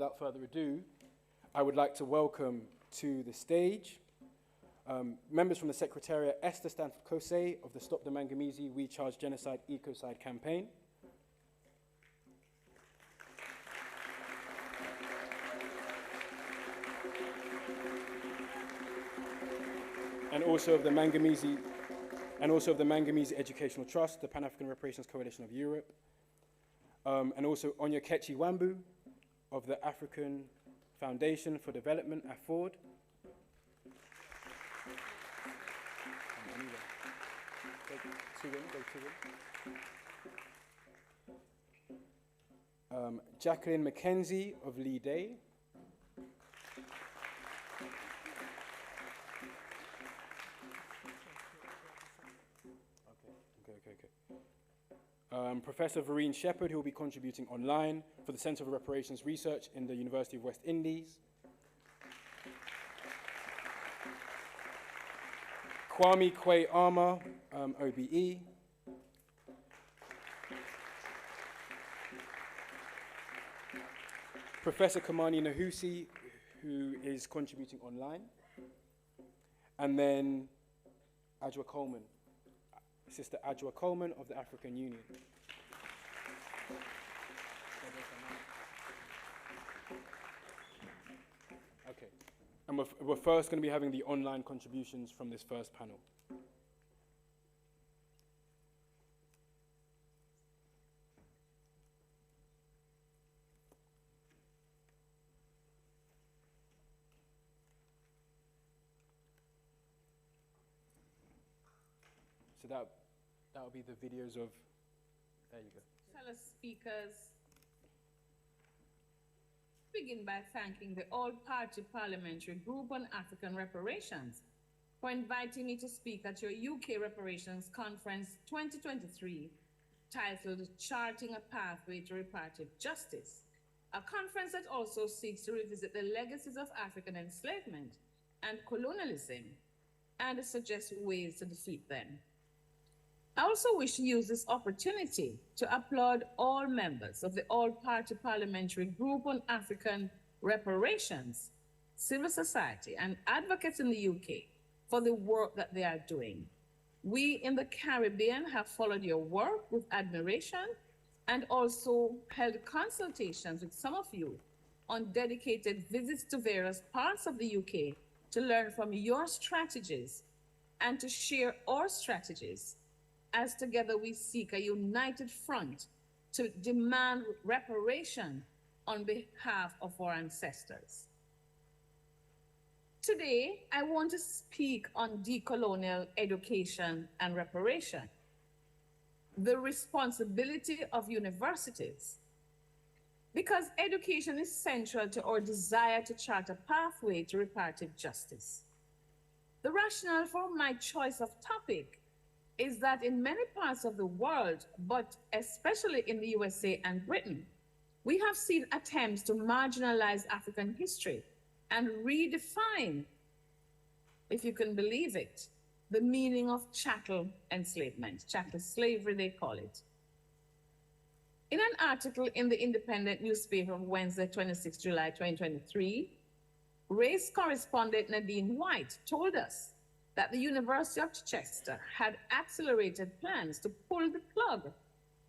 Without further ado, I would like to welcome to the stage members from the Secretariat, Esther Stanford-Xosei of the Stop the Maangamizi, We Charge Genocide Ecocide campaign. And also of the Maangamizi Educational Trust, the Pan-African Reparations Coalition of Europe, and also Onyekachi Wambu of the African Foundation for Development, AFORD. Jacqueline McKenzie of Leigh. Professor Verene Shepherd, who will be contributing online for the Center for Reparations Research in the University of West Indies. Kwame Kwei-Armah, OBE. Professor Kimani Nehusi, who is contributing online. And then Adwoa Coleman, Sister Adwoa Coleman of the African Union. Okay, and we're first going to be having the online contributions from this first panel. So that will be the videos of, there you go. Fellow speakers, begin by thanking the All-Party Parliamentary Group on African Reparations for inviting me to speak at your UK Reparations Conference 2023, titled Charting a Pathway to Reparative Justice, a conference that also seeks to revisit the legacies of African enslavement and colonialism and suggest ways to defeat them. I also wish to use this opportunity to applaud all members of the All-Party Parliamentary Group on African Reparations, civil society, and advocates in the UK for the work that they are doing. We in the Caribbean have followed your work with admiration and also held consultations with some of you on dedicated visits to various parts of the UK to learn from your strategies and to share our strategies, as together we seek a united front to demand reparation on behalf of our ancestors. Today, I want to speak on decolonial education and reparation, the responsibility of universities, because education is central to our desire to chart a pathway to reparative justice. The rationale for my choice of topic is that in many parts of the world, but especially in the USA and Britain, we have seen attempts to marginalize African history and redefine, if you can believe it, the meaning of chattel enslavement, chattel slavery they call it. In an article in the Independent newspaper of Wednesday, 26 July 2023, race correspondent Nadine White told us that the University of Chester had accelerated plans to pull the plug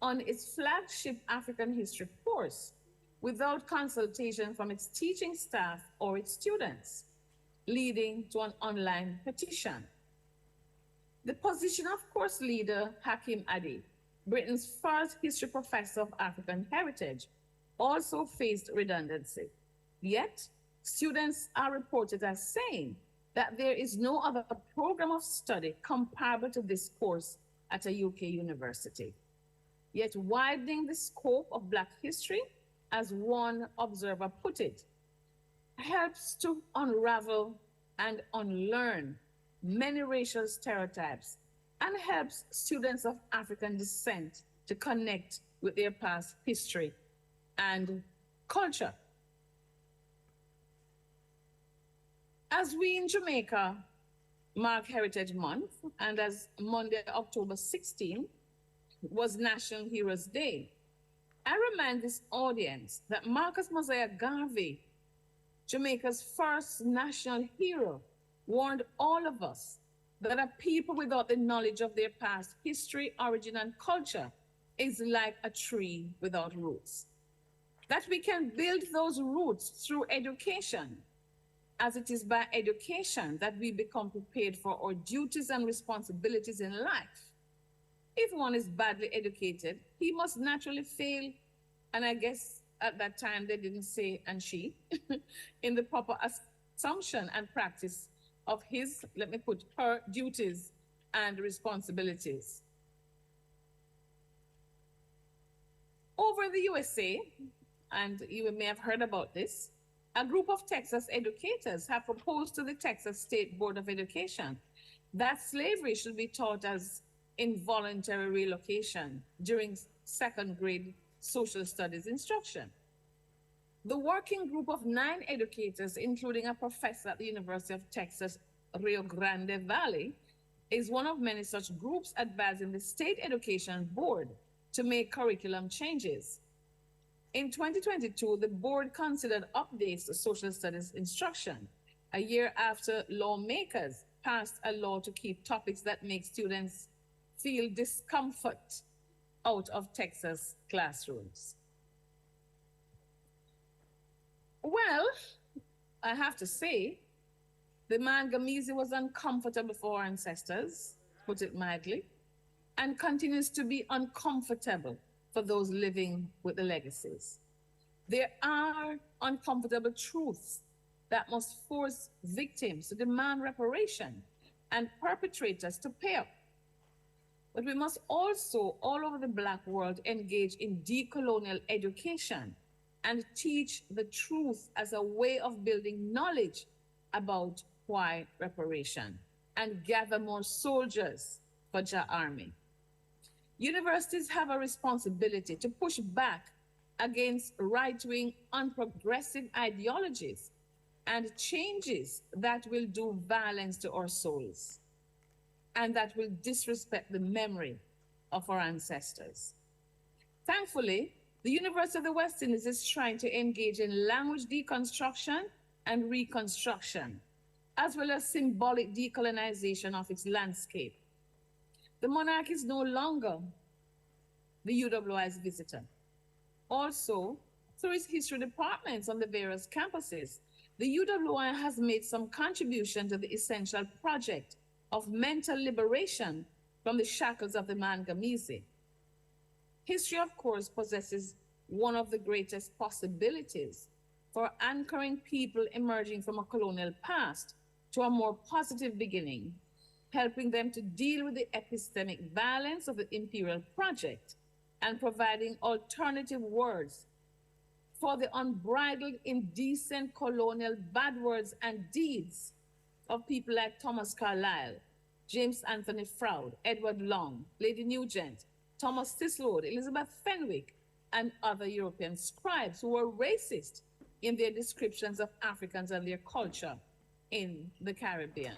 on its flagship African history course without consultation from its teaching staff or its students, leading to an online petition. The position of course leader Kwei-Armah, Britain's first history professor of African heritage, also faced redundancy. Yet, students are reported as saying that there is no other program of study comparable to this course at a UK university. Yet widening the scope of Black history, as one observer put it, helps to unravel and unlearn many racial stereotypes and helps students of African descent to connect with their past history and culture. As we in Jamaica mark Heritage Month, and as Monday, October 16 was National Heroes Day, I remind this audience that Marcus Mosiah Garvey, Jamaica's first national hero, warned all of us that a people without the knowledge of their past history, origin, and culture is like a tree without roots. That we can build those roots through education, as it is by education that we become prepared for our duties and responsibilities in life. If one is badly educated, he must naturally fail, and I guess at that time they didn't say and she, in the proper assumption and practice of his, let me put, her duties and responsibilities. Over in the USA, and you may have heard about this, a group of Texas educators have proposed to the Texas State Board of Education that slavery should be taught as involuntary relocation during second grade social studies instruction. The working group of 9 educators, including a professor at the University of Texas, Rio Grande Valley, is one of many such groups advising the State Education Board to make curriculum changes. In 2022, the board considered updates to social studies instruction, a year after lawmakers passed a law to keep topics that make students feel discomfort out of Texas classrooms. Well, I have to say, the Maangamizi was uncomfortable for our ancestors, put it mildly, and continues to be uncomfortable for those living with the legacies. There are uncomfortable truths that must force victims to demand reparation and perpetrators to pay up. But we must also, all over the Black world, engage in decolonial education and teach the truth as a way of building knowledge about Kwei reparation and gather more soldiers for the army. Universities have a responsibility to push back against right-wing, unprogressive ideologies and changes that will do violence to our souls and that will disrespect the memory of our ancestors. Thankfully, the University of the West Indies is trying to engage in language deconstruction and reconstruction, as well as symbolic decolonization of its landscape. The monarch is no longer the UWI's visitor. Also, through its history departments on the various campuses, the UWI has made some contribution to the essential project of mental liberation from the shackles of the Maangamizi. History, of course, possesses one of the greatest possibilities for anchoring people emerging from a colonial past to a more positive beginning, helping them to deal with the epistemic violence of the imperial project and providing alternative words for the unbridled, indecent colonial bad words and deeds of people like Thomas Carlyle, James Anthony Froude, Edward Long, Lady Nugent, Thomas Tisrode, Elizabeth Fenwick, and other European scribes who were racist in their descriptions of Africans and their culture in the Caribbean.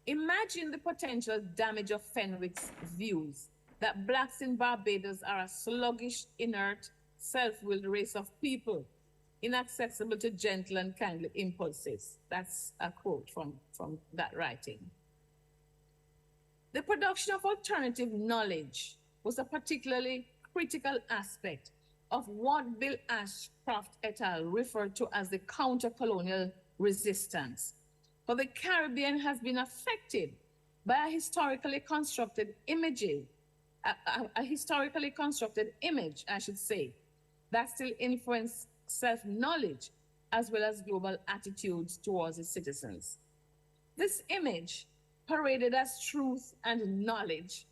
Imagine the potential damage of Fenwick's views that blacks in Barbados are a sluggish, inert, self-willed race of people, inaccessible to gentle and kindly impulses. That's a quote from that writing. The production of alternative knowledge was a particularly critical aspect of what Bill Ashcroft et al. Referred to as the counter-colonial resistance. For the Caribbean has been affected by a historically constructed image, I should say, that still influences self-knowledge as well as global attitudes towards its citizens. This image, paraded as truth and knowledge,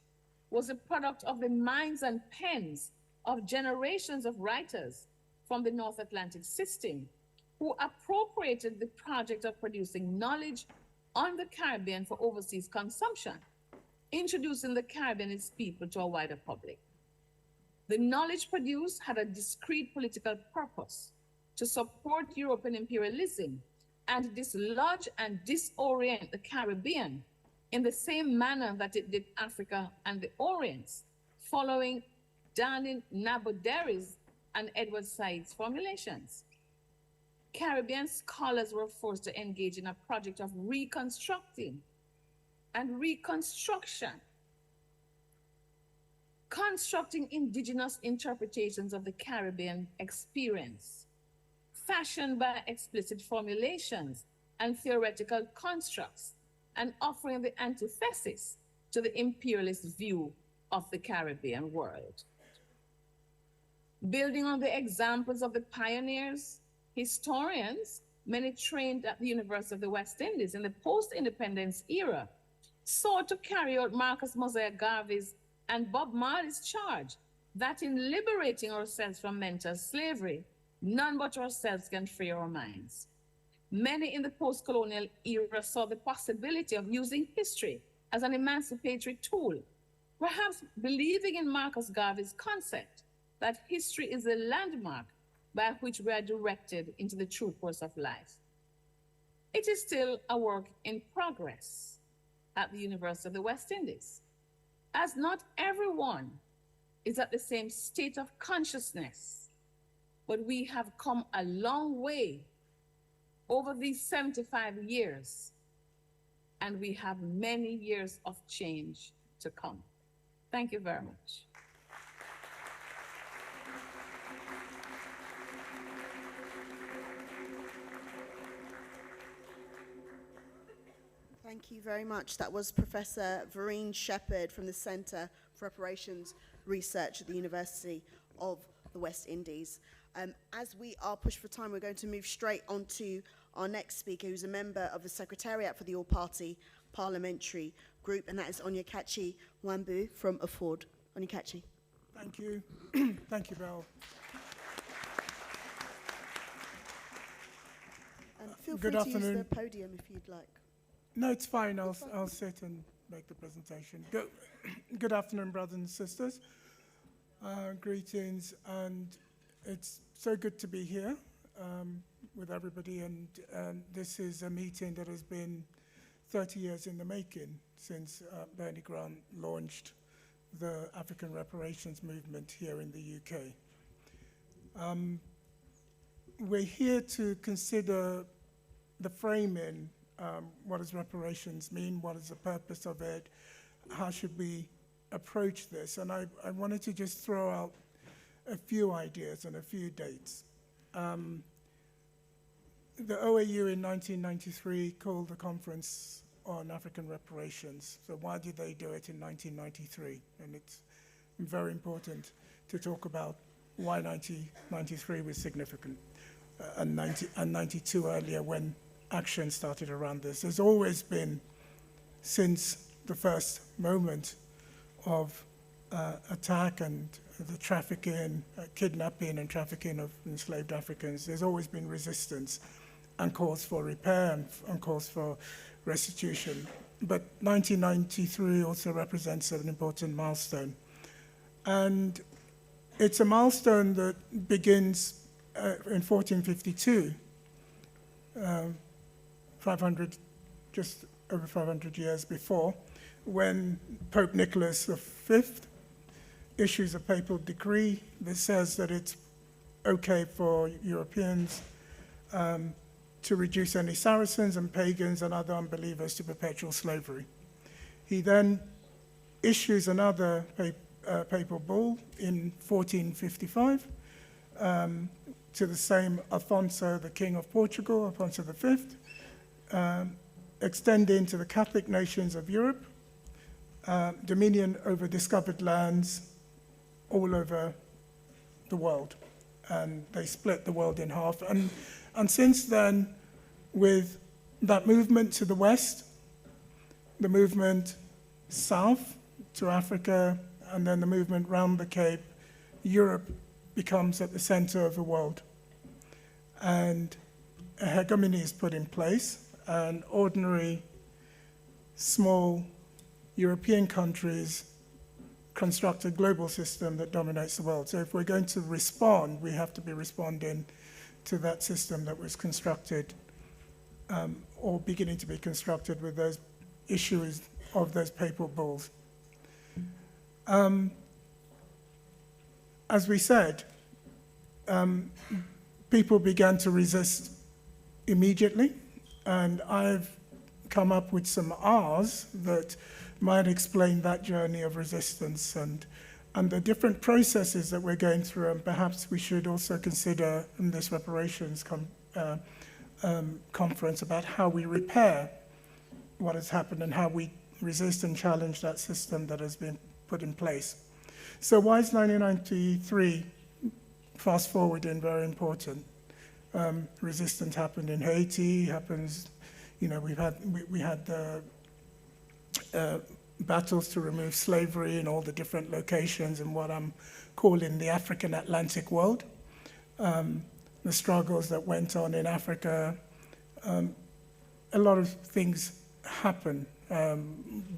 was a product of the minds and pens of generations of writers from the North Atlantic system who appropriated the project of producing knowledge on the Caribbean for overseas consumption, introducing the Caribbean and its people to a wider public. The knowledge produced had a discrete political purpose to support European imperialism and dislodge and disorient the Caribbean in the same manner that it did Africa and the Orient, following Danny Naboderi's and Edward Said's formulations. Caribbean scholars were forced to engage in a project of reconstructing and reconstruction, constructing indigenous interpretations of the Caribbean experience, fashioned by explicit formulations and theoretical constructs, and offering the antithesis to the imperialist view of the Caribbean world. Building on the examples of the pioneers, historians, many trained at the University of the West Indies in the post-independence era, sought to carry out Marcus Mosiah Garvey's and Bob Marley's charge that in liberating ourselves from mental slavery, none but ourselves can free our minds. Many in the post-colonial era saw the possibility of using history as an emancipatory tool, perhaps believing in Marcus Garvey's concept that history is the landmark by which we are directed into the true course of life. It is still a work in progress at the University of the West Indies, as not everyone is at the same state of consciousness, but we have come a long way over these 75 years, and we have many years of change to come. Thank you very much. Thank you very much. That was Professor Verene Shepherd from the Center for Reparations Research at the University of the West Indies. As we are pushed for time, we're going to move straight on to our next speaker, who's a member of the Secretariat for the All-Party Parliamentary Group, and that is Onyekachi Wambu from Afford. Onyekachi. Thank you. Thank you, Belle. And feel free to use the podium if you'd like. No, it's fine. I'll sit and make the presentation. Good afternoon, brothers and sisters. Greetings, and it's so good to be here with everybody. And this is a meeting that has been 30 years in the making since Bernie Grant launched the African Reparations movement here in the UK. We're here to consider the framing. What does reparations mean? What is the purpose of it? How should we approach this? And I wanted to just throw out a few ideas and a few dates. The OAU in 1993 called the Conference on African Reparations. So why did they do it in 1993? And it's very important to talk about why 1993 was significant and 92 earlier when action started around this. There's always been, since the first moment of attack and the trafficking, kidnapping and trafficking of enslaved Africans, there's always been resistance and calls for repair and calls for restitution. But 1993 also represents an important milestone. And it's a milestone that begins in 1452, just over 500 years before, when Pope Nicholas V issues a papal decree that says that it's okay for Europeans to reduce any Saracens and pagans and other unbelievers to perpetual slavery. He then issues another papal bull in 1455 to the same Afonso, the King of Portugal, Afonso V, extending to the Catholic nations of Europe, dominion over discovered lands all over the world. And they split the world in half. And since then, with that movement to the west, the movement south to Africa, and then the movement round the Cape, Europe becomes at the center of the world. And a hegemony is put in place, and ordinary, small European countries construct a global system that dominates the world. So if we're going to respond, we have to be responding to that system that was constructed or beginning to be constructed with those issues of those papal bulls. as we said, people began to resist immediately, and I've come up with some R's that might explain that journey of resistance and the different processes that we're going through, and perhaps we should also consider in this reparations conference about how we repair what has happened and how we resist and challenge that system that has been put in place. So why is 1993, fast forwarding, very important? Resistance happened in Haiti, happens, you know, we had the battles to remove slavery in all the different locations in what I'm calling the African Atlantic world. The struggles that went on in Africa, a lot of things happen.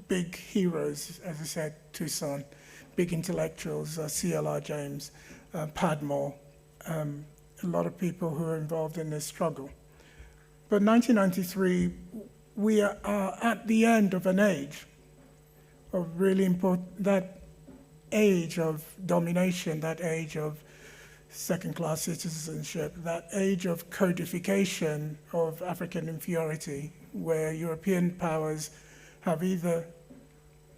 Big heroes, as I said, Toussaint, big intellectuals, C.L.R. James, Padmore, a lot of people who are involved in this struggle. But 1993, we are at the end of an age of really important, that age of domination, that age of second-class citizenship, that age of codification of African inferiority, where European powers have either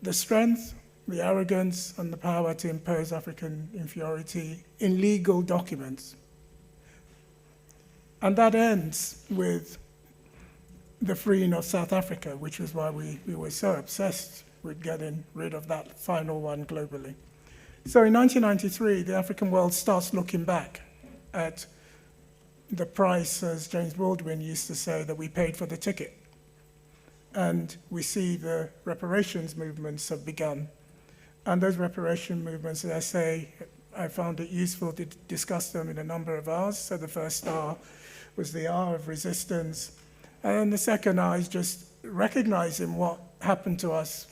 the strength, the arrogance, and the power to impose African inferiority in legal documents. And that ends with the freeing of South Africa, which is why we were so obsessed with getting rid of that final one globally. So in 1993, the African world starts looking back at the price, as James Baldwin used to say, that we paid for the ticket. And we see the reparations movements have begun. And those reparation movements, as I say, I found it useful to discuss them in a number of R's. So the first R was the R of resistance. And then the second R is just recognizing what happened to us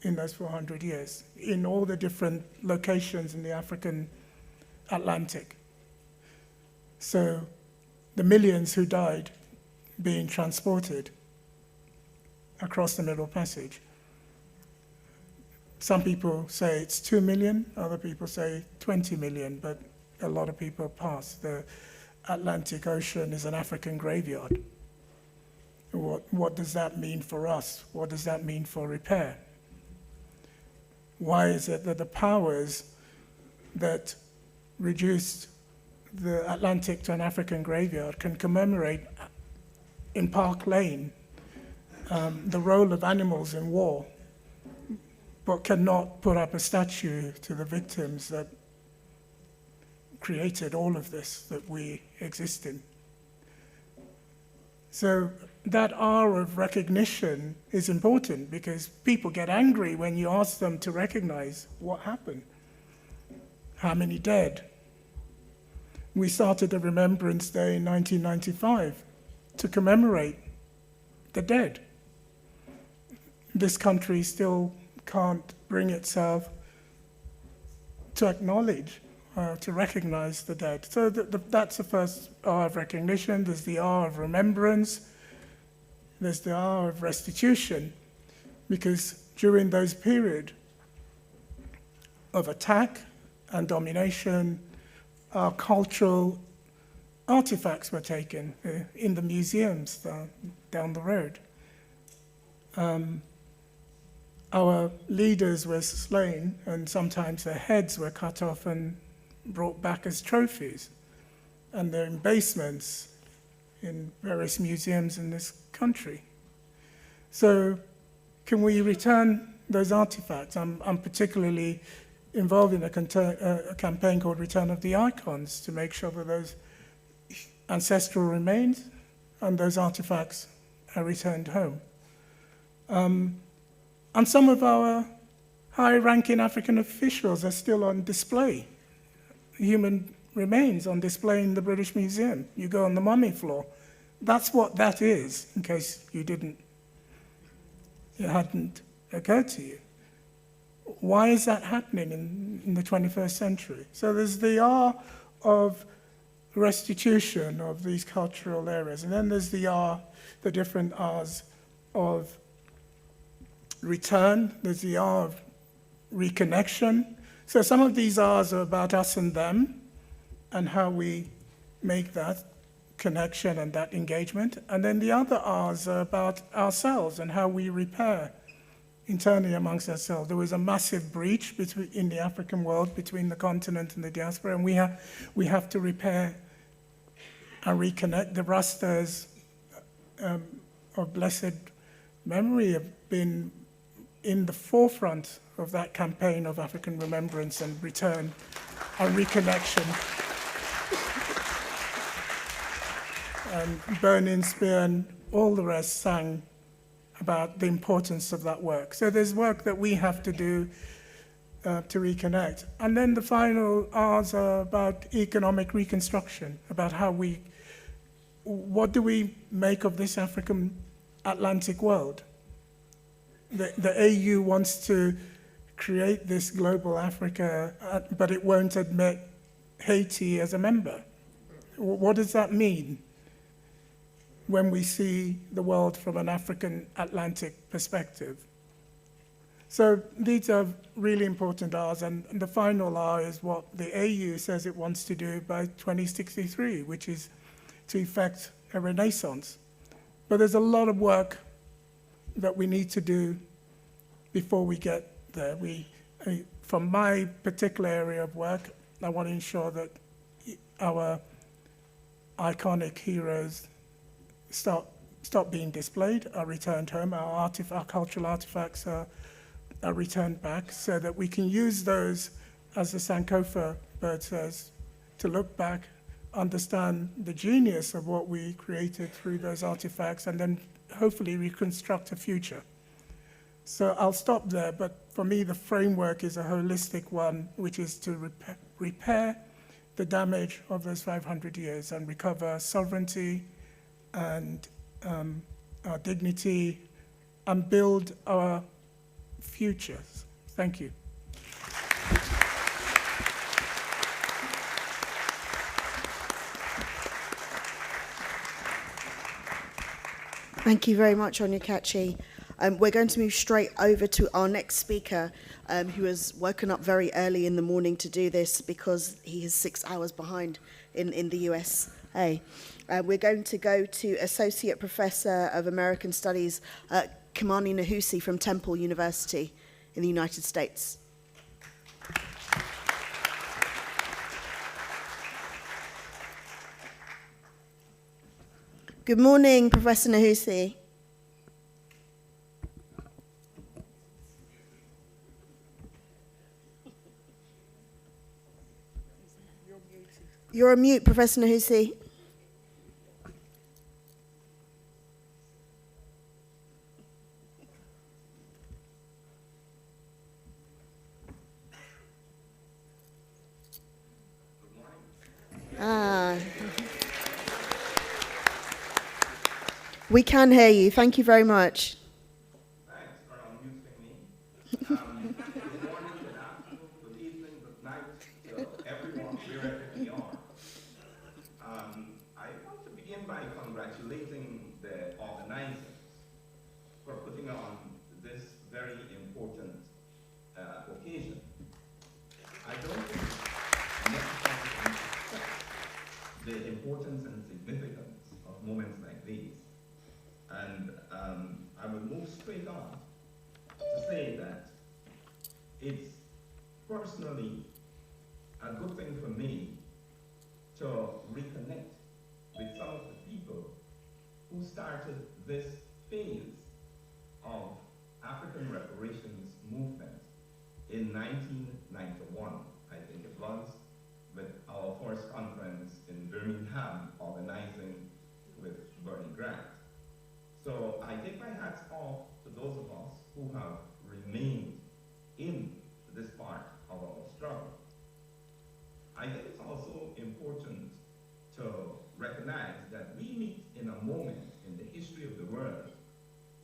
in those 400 years, in all the different locations in the African Atlantic. So the millions who died being transported across the Middle Passage. Some people say it's 2 million, other people say 20 million, but a lot of people pass. The Atlantic Ocean is an African graveyard. What does that mean for us? What does that mean for repair? Why is it that the powers that reduced the Atlantic to an African graveyard can commemorate in Park Lane the role of animals in war, but cannot put up a statue to the victims that created all of this that we exist in? So that R of recognition is important because people get angry when you ask them to recognize what happened. How many dead? We started a Remembrance Day in 1995 to commemorate the dead. This country still can't bring itself to acknowledge, to recognize the dead. So that's the first R of recognition. There's the R of remembrance. There's the R of restitution, because during those period of attack and domination, our cultural artifacts were taken in the museums down the road. Our leaders were slain, and sometimes their heads were cut off and brought back as trophies. And they're in basements in various museums in this country. So can we return those artifacts? I'm particularly involved in a campaign called Return of the Icons to make sure that those ancestral remains and those artifacts are returned home. And some of our high-ranking African officials are still on display. Human remains on display in the British Museum. You go on the mummy floor. That's what that is, in case it hadn't occurred to you. Why is that happening in the 21st century? So there's the R of restitution of these cultural areas, and then there's the R, the different R's of return. There's the R of reconnection. So some of these R's are about us and them and how we make that connection and that engagement. And then the other R's are about ourselves and how we repair internally amongst ourselves. There was a massive breach in the African world between the continent and the diaspora, and we have to repair and reconnect. The Rastas of blessed memory have been in the forefront of that campaign of African remembrance and return and reconnection. And Burning Spear and all the rest sang about the importance of that work. So there's work that we have to do to reconnect. And then the final R's are about economic reconstruction, about what do we make of this African Atlantic world? The AU wants to create this global Africa, but it won't admit Haiti as a member. What does that mean when we see the world from an African Atlantic perspective? So these are really important R's, and the final R is what the AU says it wants to do by 2063, which is to effect a renaissance. But there's a lot of work that we need to do before we get there. From my particular area of work, I want to ensure that our iconic heroes stop being displayed, are returned home, our cultural artifacts are returned back, so that we can use those, as the Sankofa bird says, to look back, understand the genius of what we created through those artifacts, and then hopefully reconstruct a future. So I'll stop there, but for me the framework is a holistic one, which is to repair the damage of those 500 years and recover sovereignty and our dignity and build our futures. Thank you. Thank you very much, Onyekachi. We're going to move straight over to our next speaker, who has woken up very early in the morning to do this because he is 6 hours behind in the USA. We're going to go to Associate Professor of American Studies, Kimani Nehusi from Temple University in the United States. Good morning, Professor Nehusi. You're on mute, Professor Nehusi. We can hear you. Thank you very much. Thanks for unmuting me. Good morning, good afternoon, good evening, good night to everyone, wherever we are. I want to begin by congratulating the organizers for putting on this very important occasion. I don't think necessarily the importance and significance of moments like these. And I will move straight on to say that it's personally a good thing for me to reconnect with some of the people who started this phase of African reparations movement in 1991, I think it was, with our first conference in Birmingham, organizing with Verene Grant. So I take my hats off to those of us who have remained in this part of our struggle. I think it's also important to recognize that we meet in a moment in the history of the world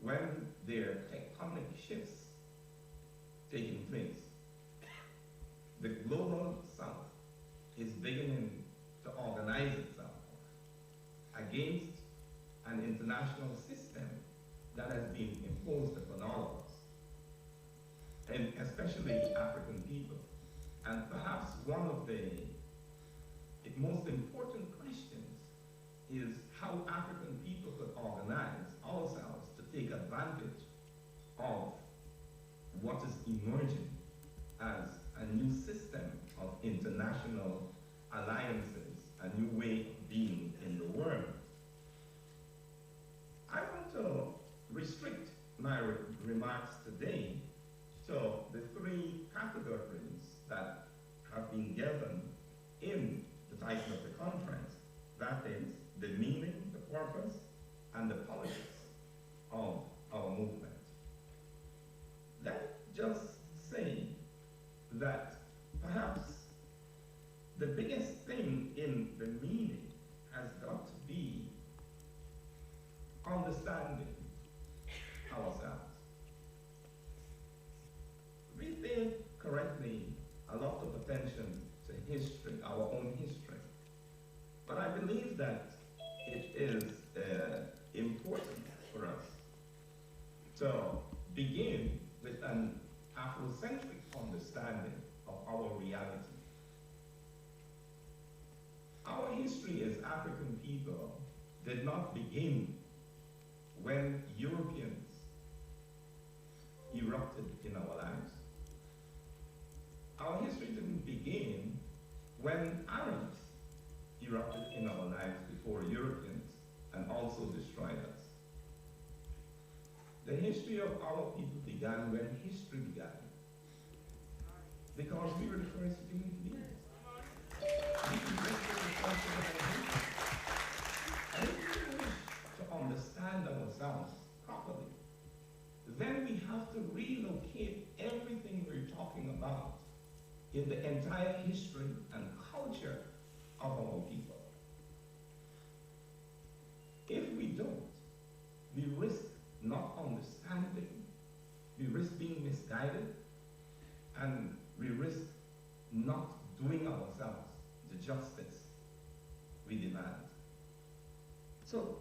when there are tectonic shifts taking place. The global South is beginning to organize itself against an international system that has been imposed upon all of us, and especially African people. And perhaps one of the most important questions is how African people could organize ourselves to take advantage of what is emerging as a new system of international alliances, a new way of being in the world. I want to restrict my remarks today to the three categories that have been given in the title of the conference. That is the meaning, the purpose, and the politics of our movement. Let me just say that perhaps the biggest thing in the meaning has got to be understanding ourselves. We pay correctly a lot of attention to history, our own history. But I believe that it is important for us to begin with an Afrocentric understanding of our reality. Our history as African people did not begin when Europeans erupted in our lives. Our history didn't begin when Arabs erupted in our lives before Europeans and also destroyed us. The history of our people began when history began, because we were the first human beings. We invented the concept of history. And if we wish to understand ourselves properly, then we have to relocate everything we're talking about in the entire history and culture of our people. If we don't, we risk not understanding, we risk being misguided, and we risk not doing ourselves the justice we demand. So,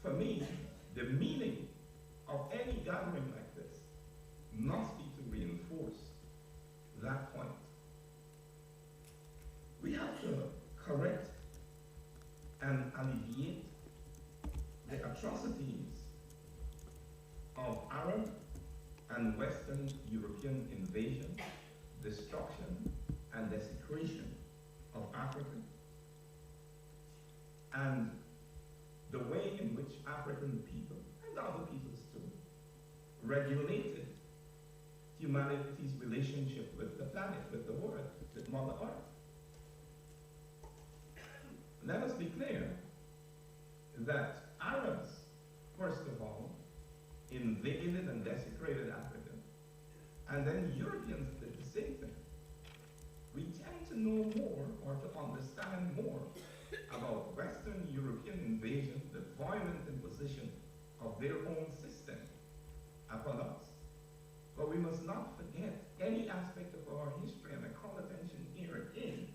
for me, the meaning of any gathering like this must be to reinforce that point. We have to correct and alleviate the atrocities of Arab and Western European invasion, destruction, and desecration of Africa, and the way in which African people, and other peoples too, regulated humanity's relationship with the planet, with the world, with Mother Earth. Let us be clear that Arabs, first of all, invaded and desecrated Africa, and then Europeans did the same thing. We tend to know more or to understand more about Western European invasion, the violent imposition of their own system upon us. But we must not forget any aspect of our history, and I call attention here again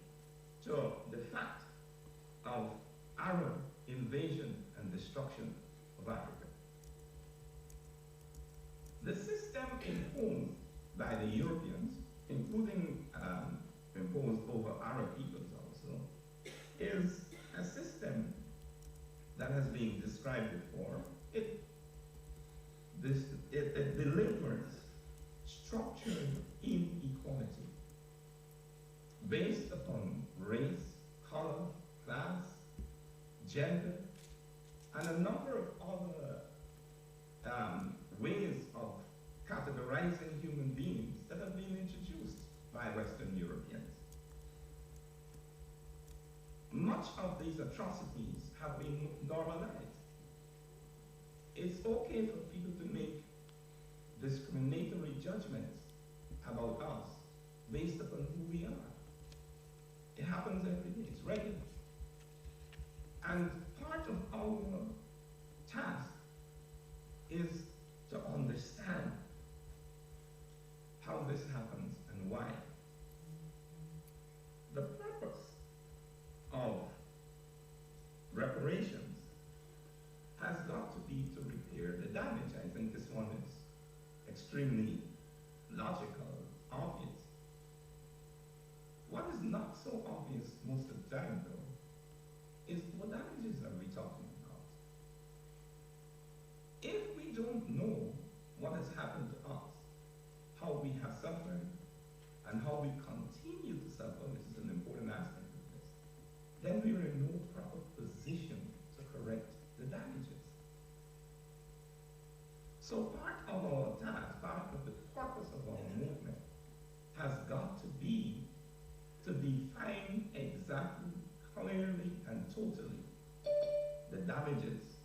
to the fact of Arab invasion and destruction of Africa. The system imposed by the Europeans, including imposed over Arab peoples also, is a system that has been described before. It delivers structured inequality based upon race, color, class, gender, and a number of other ways of categorizing human beings that have been introduced by Western Europeans. Much of these atrocities have been normalized. It's okay for people to make discriminatory judgments about us based upon who we are. It happens every day, it's regular. And part of our task is to understand how this happens and why. The purpose of reparations has got to be to repair the damage. I think this one is extremely logical, obvious. time, though, is what damages are we talking about? If we don't know what has happened to us, how we have suffered, and how we continue to suffer, which is an important aspect of this, then we are in no proper position to correct the damages. So part of our task, part of the purpose of our movement has got to be to define exactly, clearly, and totally the damages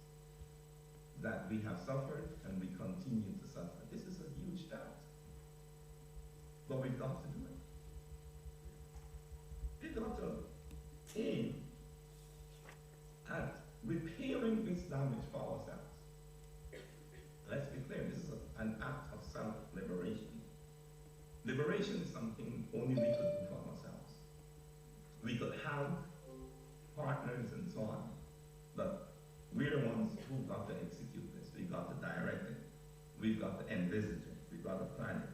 that we have suffered and we continue to suffer. This is a huge task. But we've got to do it. We've got to aim at repairing this damage for ourselves. Let's be clear, this is an act of self-liberation. Liberation is something only we could do for ourselves. We could have partners and so on, but we're the ones who've got to execute this. We've got to direct it. We've got to envisage it. We've got to plan it.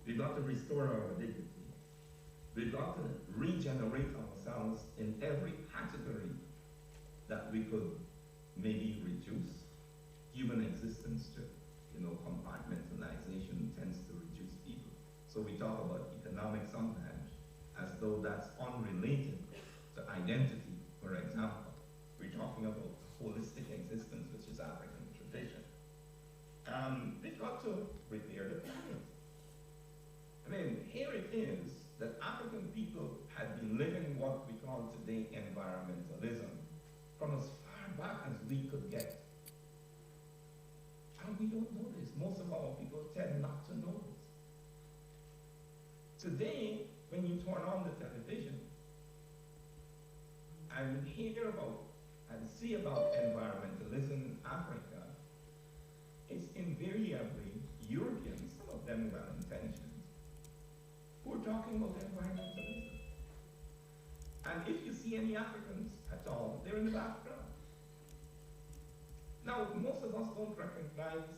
We've got to restore our dignity. We've got to regenerate ourselves in every category that we could maybe reduce human existence to. You know, compartmentalization tends to reduce people. So we talk about economics sometimes as though that's unrelated to identity, for example. We're talking about holistic existence, which is African tradition. We've got to repair the planet. I mean, here it is that African people had been living what we call today environmentalism from as far back as we could get. And we don't know this. Most of our people tend not to know this. Today, when you turn on the television and hear about and see about environmentalism in Africa, it's invariably Europeans, some of them well-intentioned, who are talking about environmentalism. And if you see any Africans at all, they're in the background. Now, most of us don't recognize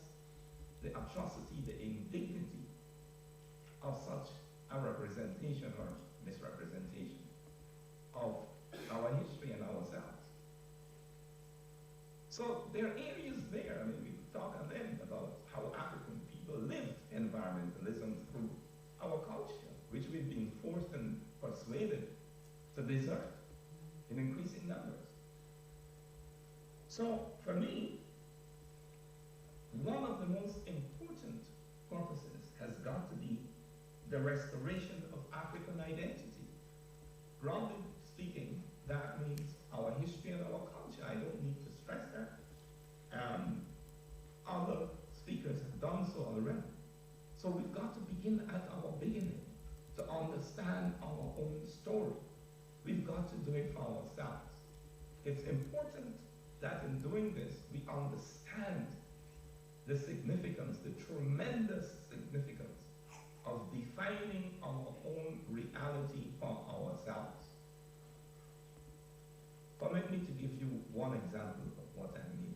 the atrocity, the indignity of such a representation or misrepresentation of our history and ourselves. So there are areas there, I mean, we could talk at length about how African people lived environmentalism through our culture, which we've been forced and persuaded to desert in increasing numbers. So for me, one of the most important purposes has got to be the restoration of African identity. Broadly speaking, that means our history and our culture. I don't need to stress that. Other speakers have done so already. So we've got to begin at our beginning to understand our own story. We've got to do it for ourselves. It's important that in doing this, we understand the significance, the tremendous significance of defining our own reality for ourselves. Permit me to give you one example of what I mean.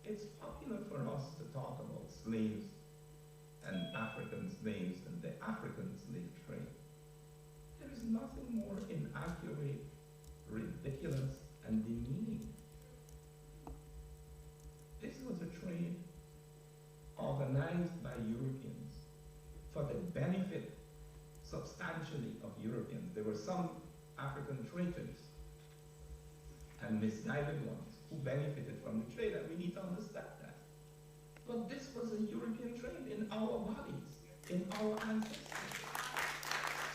It's popular for us to talk about slaves and African slaves and the African slave trade. There is nothing more inaccurate, ridiculous, and demeaning. This was a trade organized by Europeans for the benefit, substantially, of Europeans. There were some African traitors and misguided ones who benefited from the trade, and we need to understand that. But this was a European trade in our bodies, in our ancestors.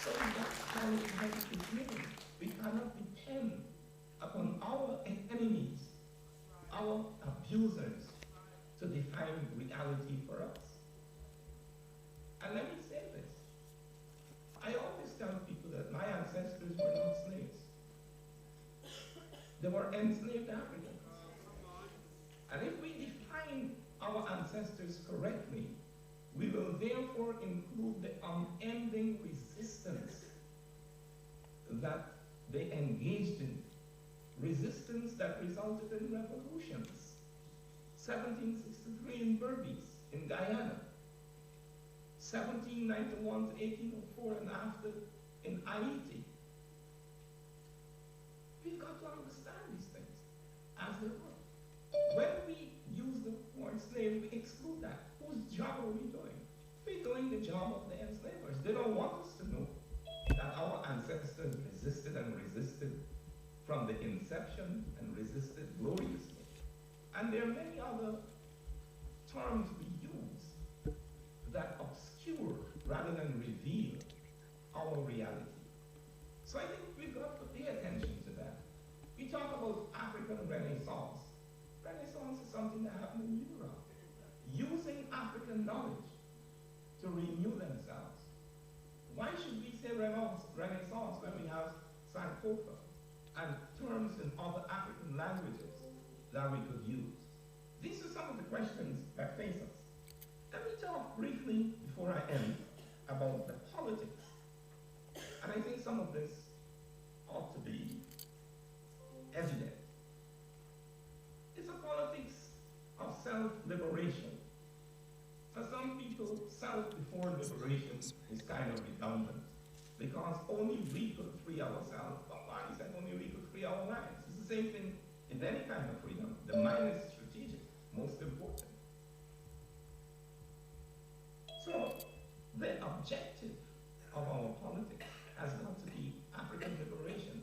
So that's how it has to begin. We cannot depend upon our enemies, our abusers, to define reality for us. And let me say this. I always tell people that my ancestors were not slaves. They were enslaved Africans. And if we define our ancestors correctly, we will therefore include the unending resistance that they engaged in. Resistance that resulted in revolutions. 1763 in Berbice, in Guyana. 1791 to 1804 and after in Haiti. We've got to understand these things as they were. When we use the word slave, we exclude that. Whose job are we doing? We're doing the job of the enslavers. They don't want us to know that our ancestors resisted and resisted from the inception and resisted gloriously. And there are many other terms we use that obscure rather than reveal our reality. So I think we've got to pay attention to that. We talk about African Renaissance. Renaissance is something that happened in Europe, using African knowledge to renew themselves. Why should we say Renaissance when we have Sankofa and terms in other African languages that we could use? These are some of the questions that face us. Let me talk briefly, before I end, about the politics. And I think some of this ought to be evident. It's a politics of self-liberation. For some people, self before liberation is kind of redundant, because only we could free ourselves. He said only we could free our minds. It's the same thing in any kind of freedom. The mind is strategic, most important. So the objective of our politics has got to be African liberation,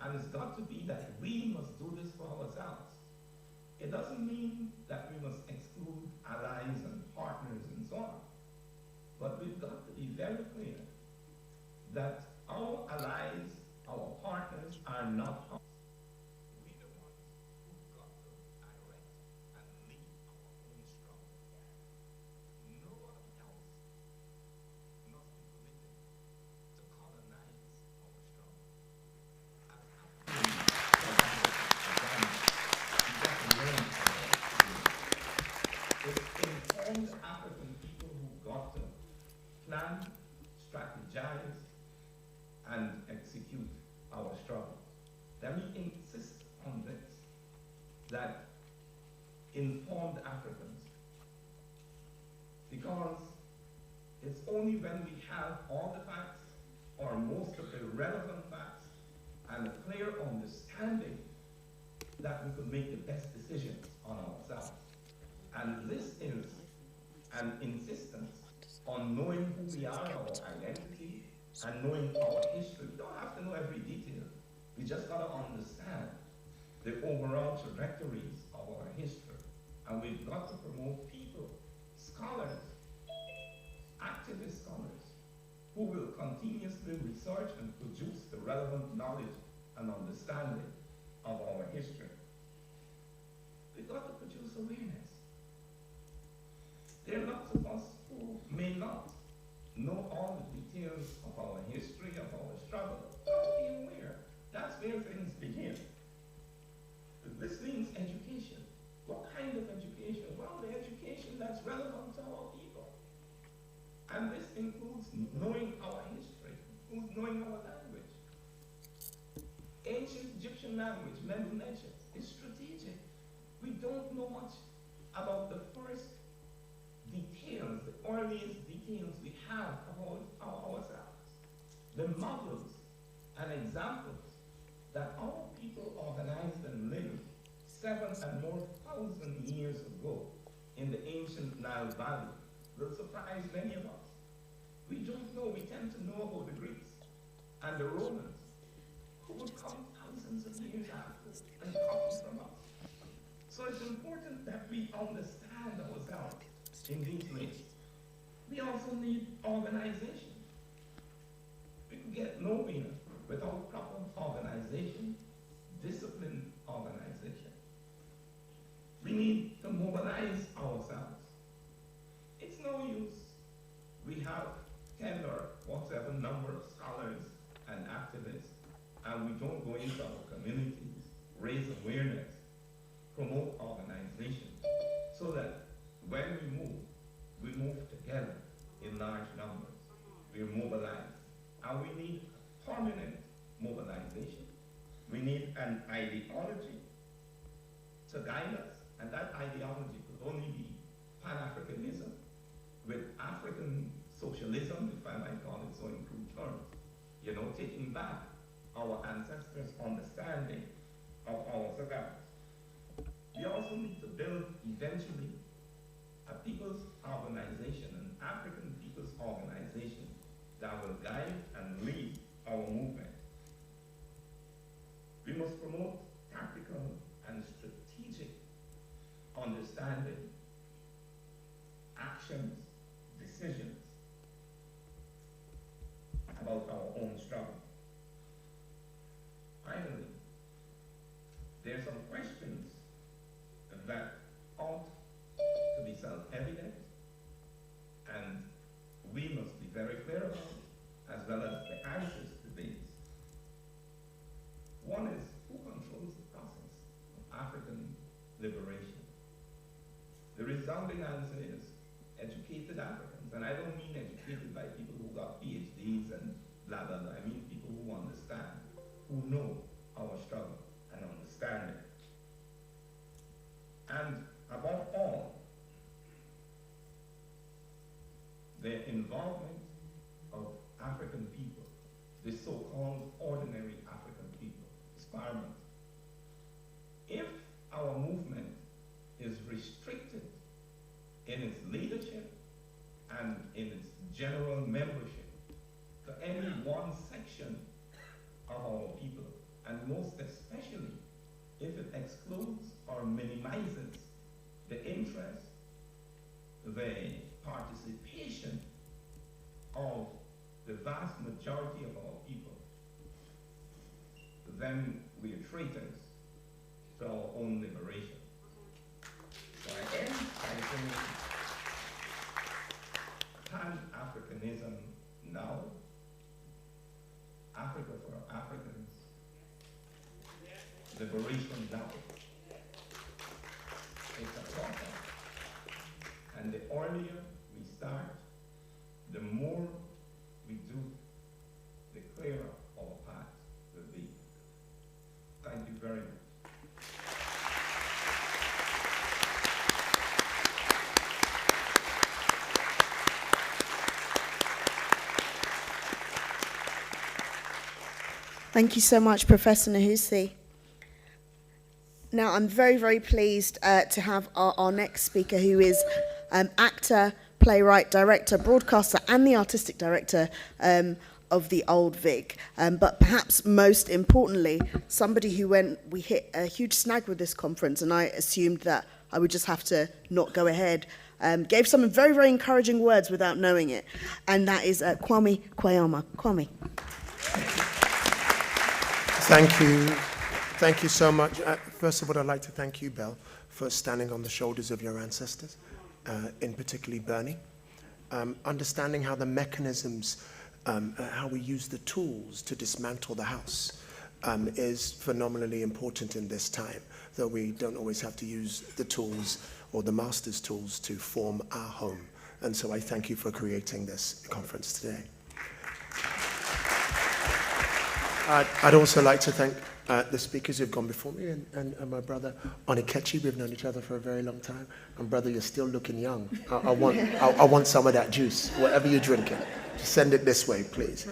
and it's got to be that we must do this for ourselves. It doesn't mean that we must exclude allies and partners and so on, but we've got to be very clear that our allies, our partners are not us. We're the ones who've got to direct and lead our own struggle. No one else must be permitted to colonize our struggle. As Africans, it's informed African people who've got to plan, strategize, and execute our struggle. Let me insist on this, that informed Africans, because it's only when we have all the facts, or most of the relevant facts, and a clear understanding that we could make the best decisions on ourselves. And this is an insistence on knowing who we are, our identity, and knowing our history. We don't have to know every detail. We just got to understand the overall trajectories of our history. And we've got to promote people, scholars, activist scholars, who will continuously research and produce the relevant knowledge and understanding of our history. We've got to produce awareness. There are lots of us who may not know all the details of our history, of our struggle. We've got to be aware. That's where things begin. This means education. What kind of education? Well, the education that's relevant to our people. And this includes knowing our history, includes knowing our language. Ancient Egyptian language, Medu Neche, is strategic. We don't know much about the first details, the earliest details we have about ourselves. The models and examples that our people organized and lived 7,000 and more years ago in the ancient Nile Valley will surprise many of us. We don't know, we tend to know about the Greeks and the Romans, who would come thousands of years after and copy from us. So it's important that we understand ourselves in these ways. We also need organization. We could get nowhere without proper organization, disciplined organization. We need to mobilize ourselves. It's no use. We have 10 or whatever number of scholars and activists, and we don't go into our communities, raise awareness, promote organization, so that when we move together in large numbers. We're mobilized. And we need permanent mobilization. We need an ideology to guide us, and that ideology could only be Pan-Africanism with African socialism, if I might call it so in crude terms. You know, taking back our our ancestors' understanding of our survivors. We also need to build eventually a people's organization, an African people's organization that will guide and lead our movement. We must promote tactical and strategic understanding, actions, decisions about our own struggle. Finally, there are some questions that ought to be self-evident, and we must be very clear about it, as well as the answers to these. One is, who controls the process of African liberation? The resounding answer is educated Africans, and I don't mean educated by people who got PhDs and blah, blah, blah. I mean people who understand, who know our struggle and understand it. And above all, the involvement of African people, the so-called ordinary African people, is paramount. If our movement is restricted in its leadership and in its general membership to any one section of our people, and most especially if it excludes or minimizes the interest, the participation of the vast majority of our people, then we are traitors to our own liberation. So I end by saying Pan-Africanism now, Africa for Africans, liberation now. It's a process. And the earlier we start, the more we do, the clearer our path will be. Thank you very much. Thank you so much, Professor Nehusi. Now, I'm very, very pleased to have our next speaker, who is actor, playwright, director, broadcaster, and the artistic director of the Old Vic. But perhaps most importantly, somebody who, when we hit a huge snag with this conference, and I assumed that I would just have to not go ahead, gave some very, very encouraging words without knowing it. And that is Kwame Kwei-Armah. Kwame. Thank you. Thank you so much. First of all, I'd like to thank you, Belle, for standing on the shoulders of your ancestors, in particularly Bernie. Understanding how the mechanisms, how we use the tools to dismantle the house is phenomenally important in this time, though we don't always have to use the tools or the master's tools to form our home. And so I thank you for creating this conference today. I'd also like to thank the speakers who've gone before me and my brother Onyekachi. We've known each other for a very long time. And brother, you're still looking young. I want some of that juice, whatever you're drinking. Just send it this way, please.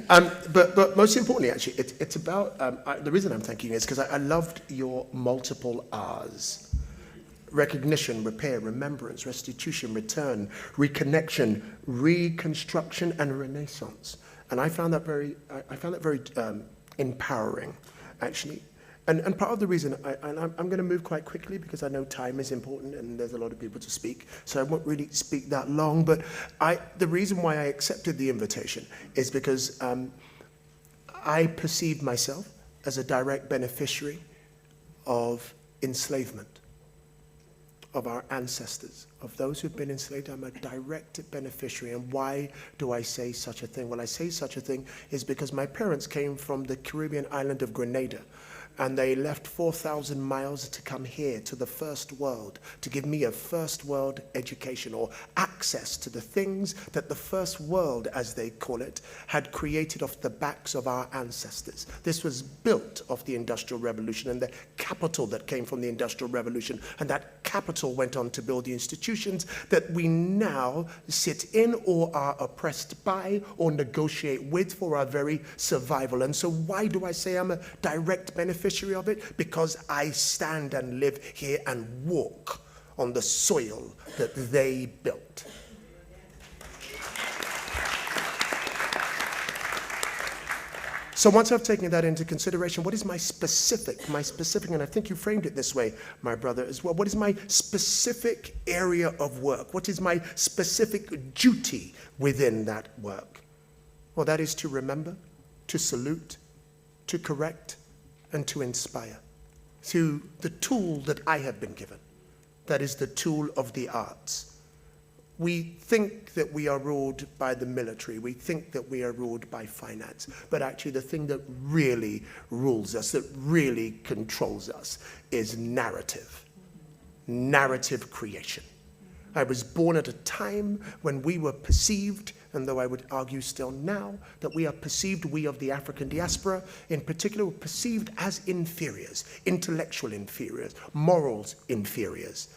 But most importantly, actually, it's about, the reason I'm thanking you is because I loved your multiple R's. Recognition, repair, remembrance, restitution, return, reconnection, reconstruction, and renaissance. And I found that very empowering, actually. And part of the reason, I'm going to move quite quickly because I know time is important and there's a lot of people to speak, so I won't really speak that long. But the reason why I accepted the invitation is because I perceived myself as a direct beneficiary of enslavement, of our ancestors, of those who've been enslaved. I'm a direct beneficiary. And why do I say such a thing? Well, I say such a thing is because my parents came from the Caribbean island of Grenada, and they left 4,000 miles to come here to the first world to give me a first world education, or access to the things that the first world, as they call it, had created off the backs of our ancestors. This was built off the Industrial Revolution and the capital that came from the Industrial Revolution, and that capital went on to build the institutions that we now sit in or are oppressed by or negotiate with for our very survival. And so why do I say I'm a direct beneficiary of it? Because I stand and live here and walk on the soil that they built. So once I've taken that into consideration, what is my specific, and I think you framed it this way, my brother, as well. What is my specific area of work? What is my specific duty within that work? Well, that is to remember, to salute, to correct, and to inspire through the tool that I have been given. That is the tool of the arts. We think that we are ruled by the military. We think that we are ruled by finance. But actually the thing that really rules us, that really controls us, is narrative. Narrative creation. I was born at a time when we were perceived, and though I would argue still now, that we are perceived, we of the African diaspora in particular, were perceived as inferiors, intellectual inferiors, morals inferiors.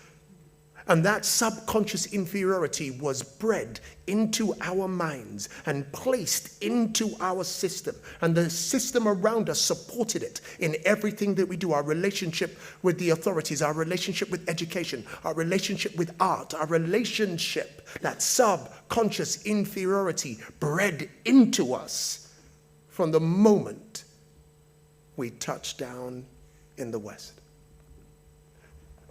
And that subconscious inferiority was bred into our minds and placed into our system. And the system around us supported it in everything that we do. Our relationship with the authorities, our relationship with education, our relationship with art, our relationship, that subconscious inferiority bred into us from the moment we touched down in the West.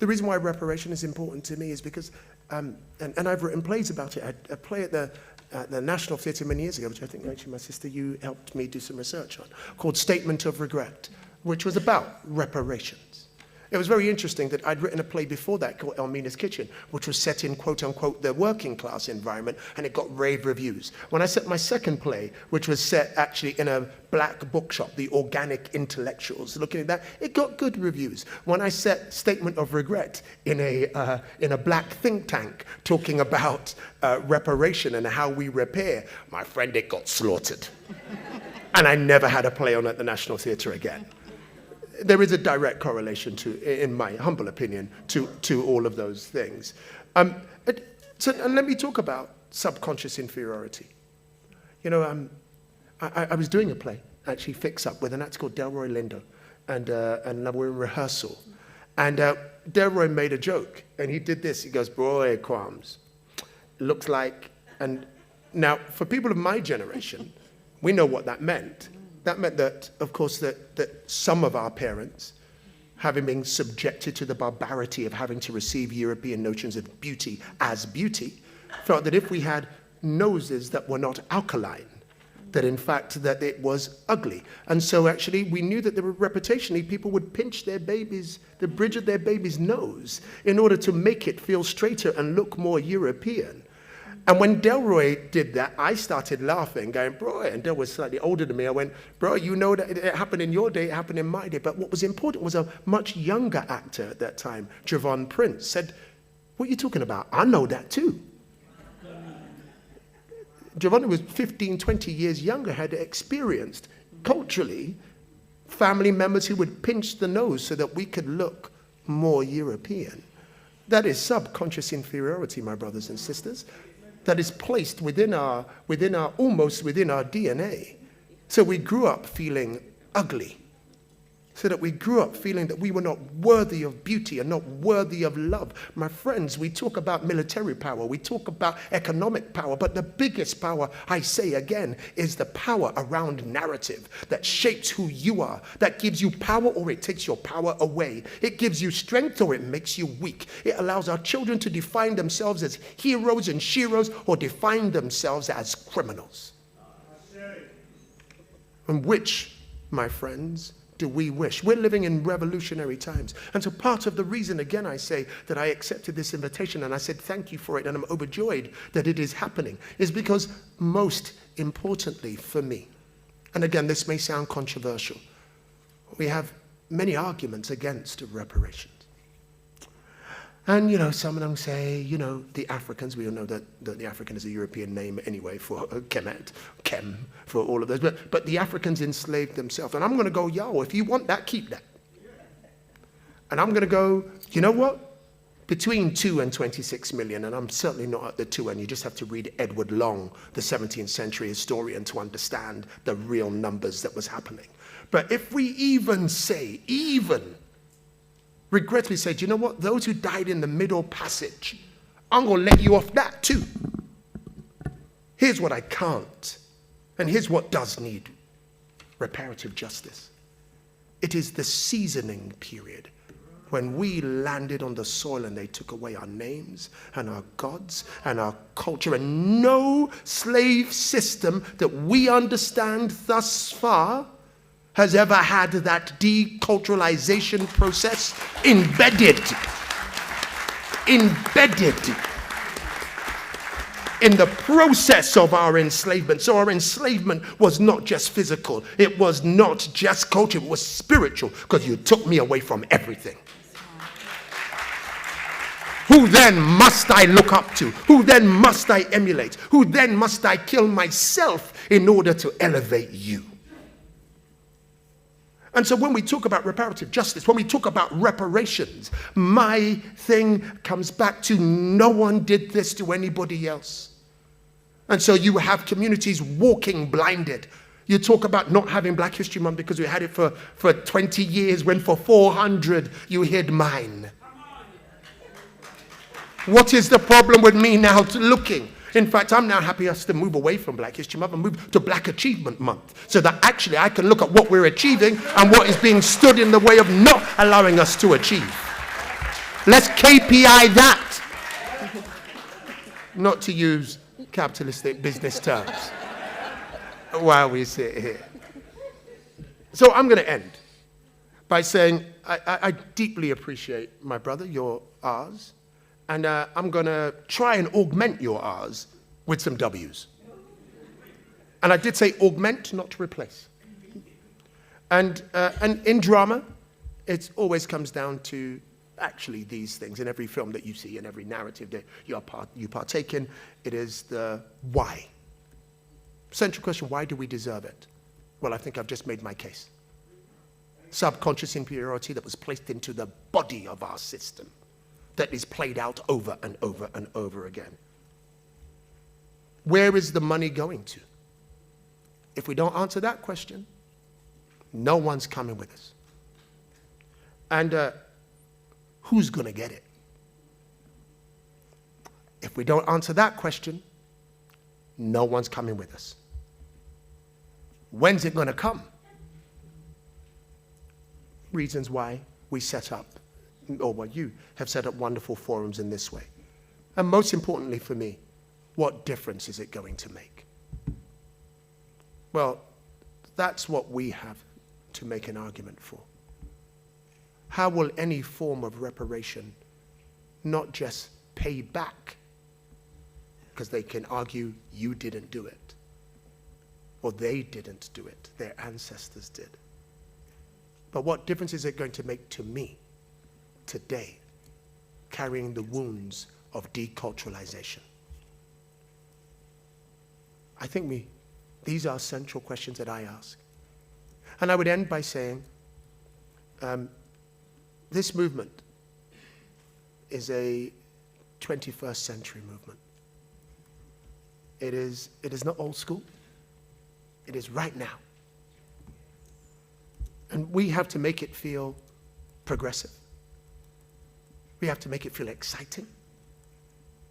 The reason why reparation is important to me is because, and I've written plays about it. I play at the National Theatre many years ago, which I think actually my sister, you helped me do some research on, called Statement of Regret, which was about reparations. It was very interesting that I'd written a play before that called Elmina's Kitchen, which was set in, quote unquote, the working class environment, and it got rave reviews. When I set my second play, which was set actually in a black bookshop, The Organic Intellectuals, looking at that, it got good reviews. When I set Statement of Regret in a black think tank, talking about reparation and how we repair, my friend, it got slaughtered. And I never had a play on at the National Theatre again. There is a direct correlation to, in my humble opinion, to all of those things. And let me talk about subconscious inferiority. You know, I was doing a play, actually Fix Up, with an actor called Delroy Lindo, and we're in rehearsal. And Delroy made a joke, and he did this. He goes, boy, Quams, looks like, and now for people of my generation, we know what that meant. That meant that, of course, that some of our parents, having been subjected to the barbarity of having to receive European notions of beauty as beauty, felt that if we had noses that were not alkaline, that in fact that it was ugly. And so actually we knew that there were reputationally people would pinch their babies, the bridge of their baby's nose, in order to make it feel straighter and look more European. And when Delroy did that, I started laughing, going, bro, and Del was slightly older than me. I went, bro, you know that it happened in your day, it happened in my day. But what was important was a much younger actor at that time, Javon Prince, said, what are you talking about? I know that too. Javon, who was 15, 20 years younger, had experienced, culturally, family members who would pinch the nose so that we could look more European. That is subconscious inferiority, my brothers and sisters. That is placed almost within our DNA. So we grew up feeling ugly. So that we grew up feeling that we were not worthy of beauty and not worthy of love. My friends, we talk about military power, we talk about economic power, but the biggest power, I say again, is the power around narrative that shapes who you are, that gives you power or it takes your power away. It gives you strength or it makes you weak. It allows our children to define themselves as heroes and sheroes or define themselves as criminals. And which, my friends, do we wish? We're living in revolutionary times. And so part of the reason, again, I say that I accepted this invitation and I said thank you for it and I'm overjoyed that it is happening, is because most importantly for me, and again, this may sound controversial, we have many arguments against reparations. And, you know, some of them say, you know, the Africans, we all know that the African is a European name anyway for Chem, for all of those, but the Africans enslaved themselves. And I'm going to go, yo, if you want that, keep that. And I'm going to go, you know what? between 2 and 26 million, and I'm certainly not at the 2, and you just have to read Edward Long, the 17th century historian, to understand the real numbers that was happening. But if we regretfully say, do you know what? Those who died in the Middle Passage, I'm going to let you off that too. Here's what I can't, and here's what does need reparative justice. It is the seasoning period when we landed on the soil and they took away our names and our gods and our culture, and no slave system that we understand thus far has ever had that deculturalization process embedded in the process of our enslavement. So our enslavement was not just physical, it was not just culture, it was spiritual, because you took me away from everything. Who then must I look up to? Who then must I emulate? Who then must I kill myself in order to elevate you? And so when we talk about reparative justice, when we talk about reparations, my thing comes back to no one did this to anybody else. And so you have communities walking blinded. You talk about not having Black History Month because we had it for 20 years, when for 400 you hid mine. What is the problem with me now looking? In fact, I'm now happy us to move away from Black History Month and move to Black Achievement Month, so that actually I can look at what we're achieving and what is being stood in the way of not allowing us to achieve. Let's KPI that. Not to use capitalistic business terms while we sit here. So I'm going to end by saying I deeply appreciate, my brother, your R's. And I'm going to try and augment your R's with some W's. And I did say augment, not to replace. And in drama, it always comes down to actually these things. In every film that you see, in every narrative that you partake in, it is the why. Central question, why do we deserve it? Well, I think I've just made my case. Subconscious inferiority that was placed into the body of our system, that is played out over and over and over again. Where is the money going to? If we don't answer that question, no one's coming with us. And who's going to get it? If we don't answer that question, no one's coming with us. When's it going to come? Reasons why we set up, or why you have set up wonderful forums in this way. And most importantly for me, what difference is it going to make? Well, that's what we have to make an argument for. How will any form of reparation not just pay back, because they can argue you didn't do it, or they didn't do it, their ancestors did. But what difference is it going to make to me today, carrying the wounds of deculturalization? I think these are central questions that I ask. And I would end by saying, this movement is a 21st century movement. It is not old school. It is right now. And we have to make it feel progressive. We have to make it feel exciting.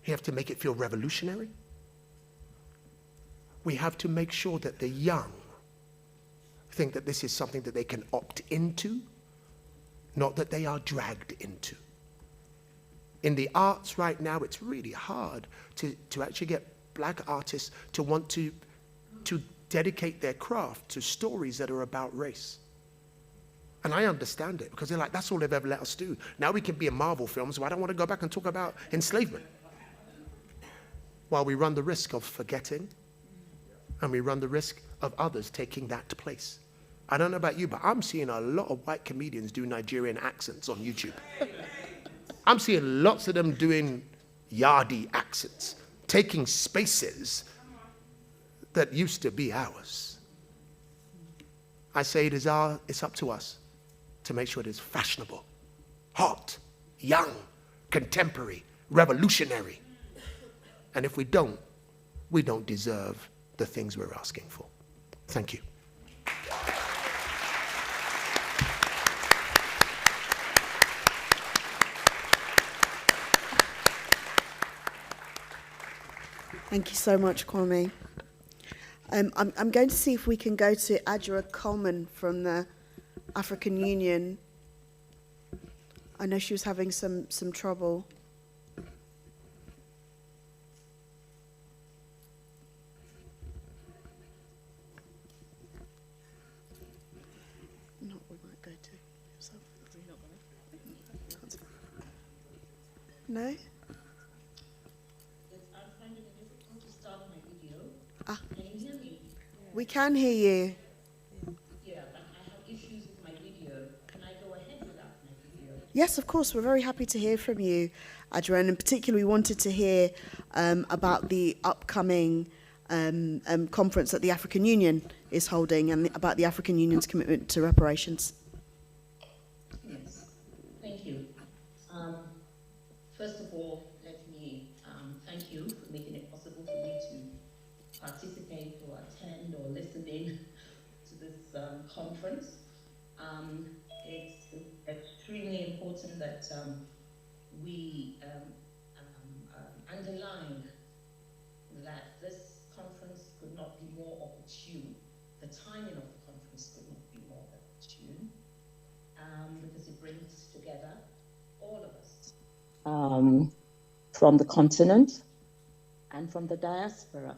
We have to make it feel revolutionary. We have to make sure that the young think that this is something that they can opt into, not that they are dragged into. In the arts right now, it's really hard to actually get Black artists to want to dedicate their craft to stories that are about race. And I understand it, because they're like, that's all they've ever let us do. Now we can be in Marvel films, so I don't want to go back and talk about enslavement. While we run the risk of forgetting, and we run the risk of others taking that place. I don't know about you, but I'm seeing a lot of white comedians do Nigerian accents on YouTube. I'm seeing lots of them doing Yardi accents, taking spaces that used to be ours. I say it's up to us to make sure it is fashionable, hot, young, contemporary, revolutionary. And if we don't deserve the things we're asking for. Thank you. Thank you so much, Kwame. I'm going to see if we can go to Adwoa Coleman from the African Union. I know she was having some trouble. No, we might go to yourself. No? I'm finding it difficult to start my video. Ah. Can you hear me? We can hear you. Yeah, but I have issues with my video. Can I go ahead without my video? Yes, of course. We're very happy to hear from you, Adwoa, and in particular, we wanted to hear about the upcoming conference that the African Union is holding and about the African Union's commitment to reparations. Yes, thank you. First of all, let me thank you for making it possible for me to participate or attend or listen in to this conference. It's extremely important that we underline that this conference could not be more opportune. The timing of the conference could not be more opportune because it brings together all of us from the continent and from the diaspora.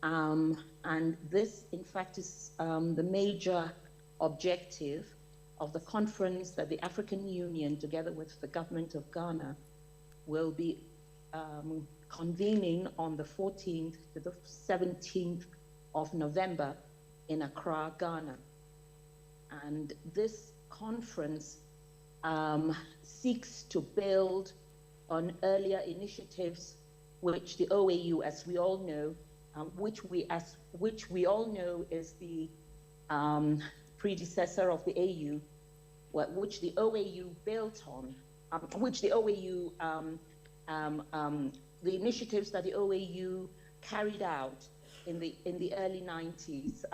And this, in fact, is the major objective of the conference that the African Union, together with the government of Ghana, will be convening on the 14th to the 17th of November in Accra, Ghana. And this conference seeks to build on earlier initiatives which the OAU, as we all know, which we all know is the predecessor of the AU, which the OAU built on, which the OAU, the initiatives that the OAU carried out in the early 90s.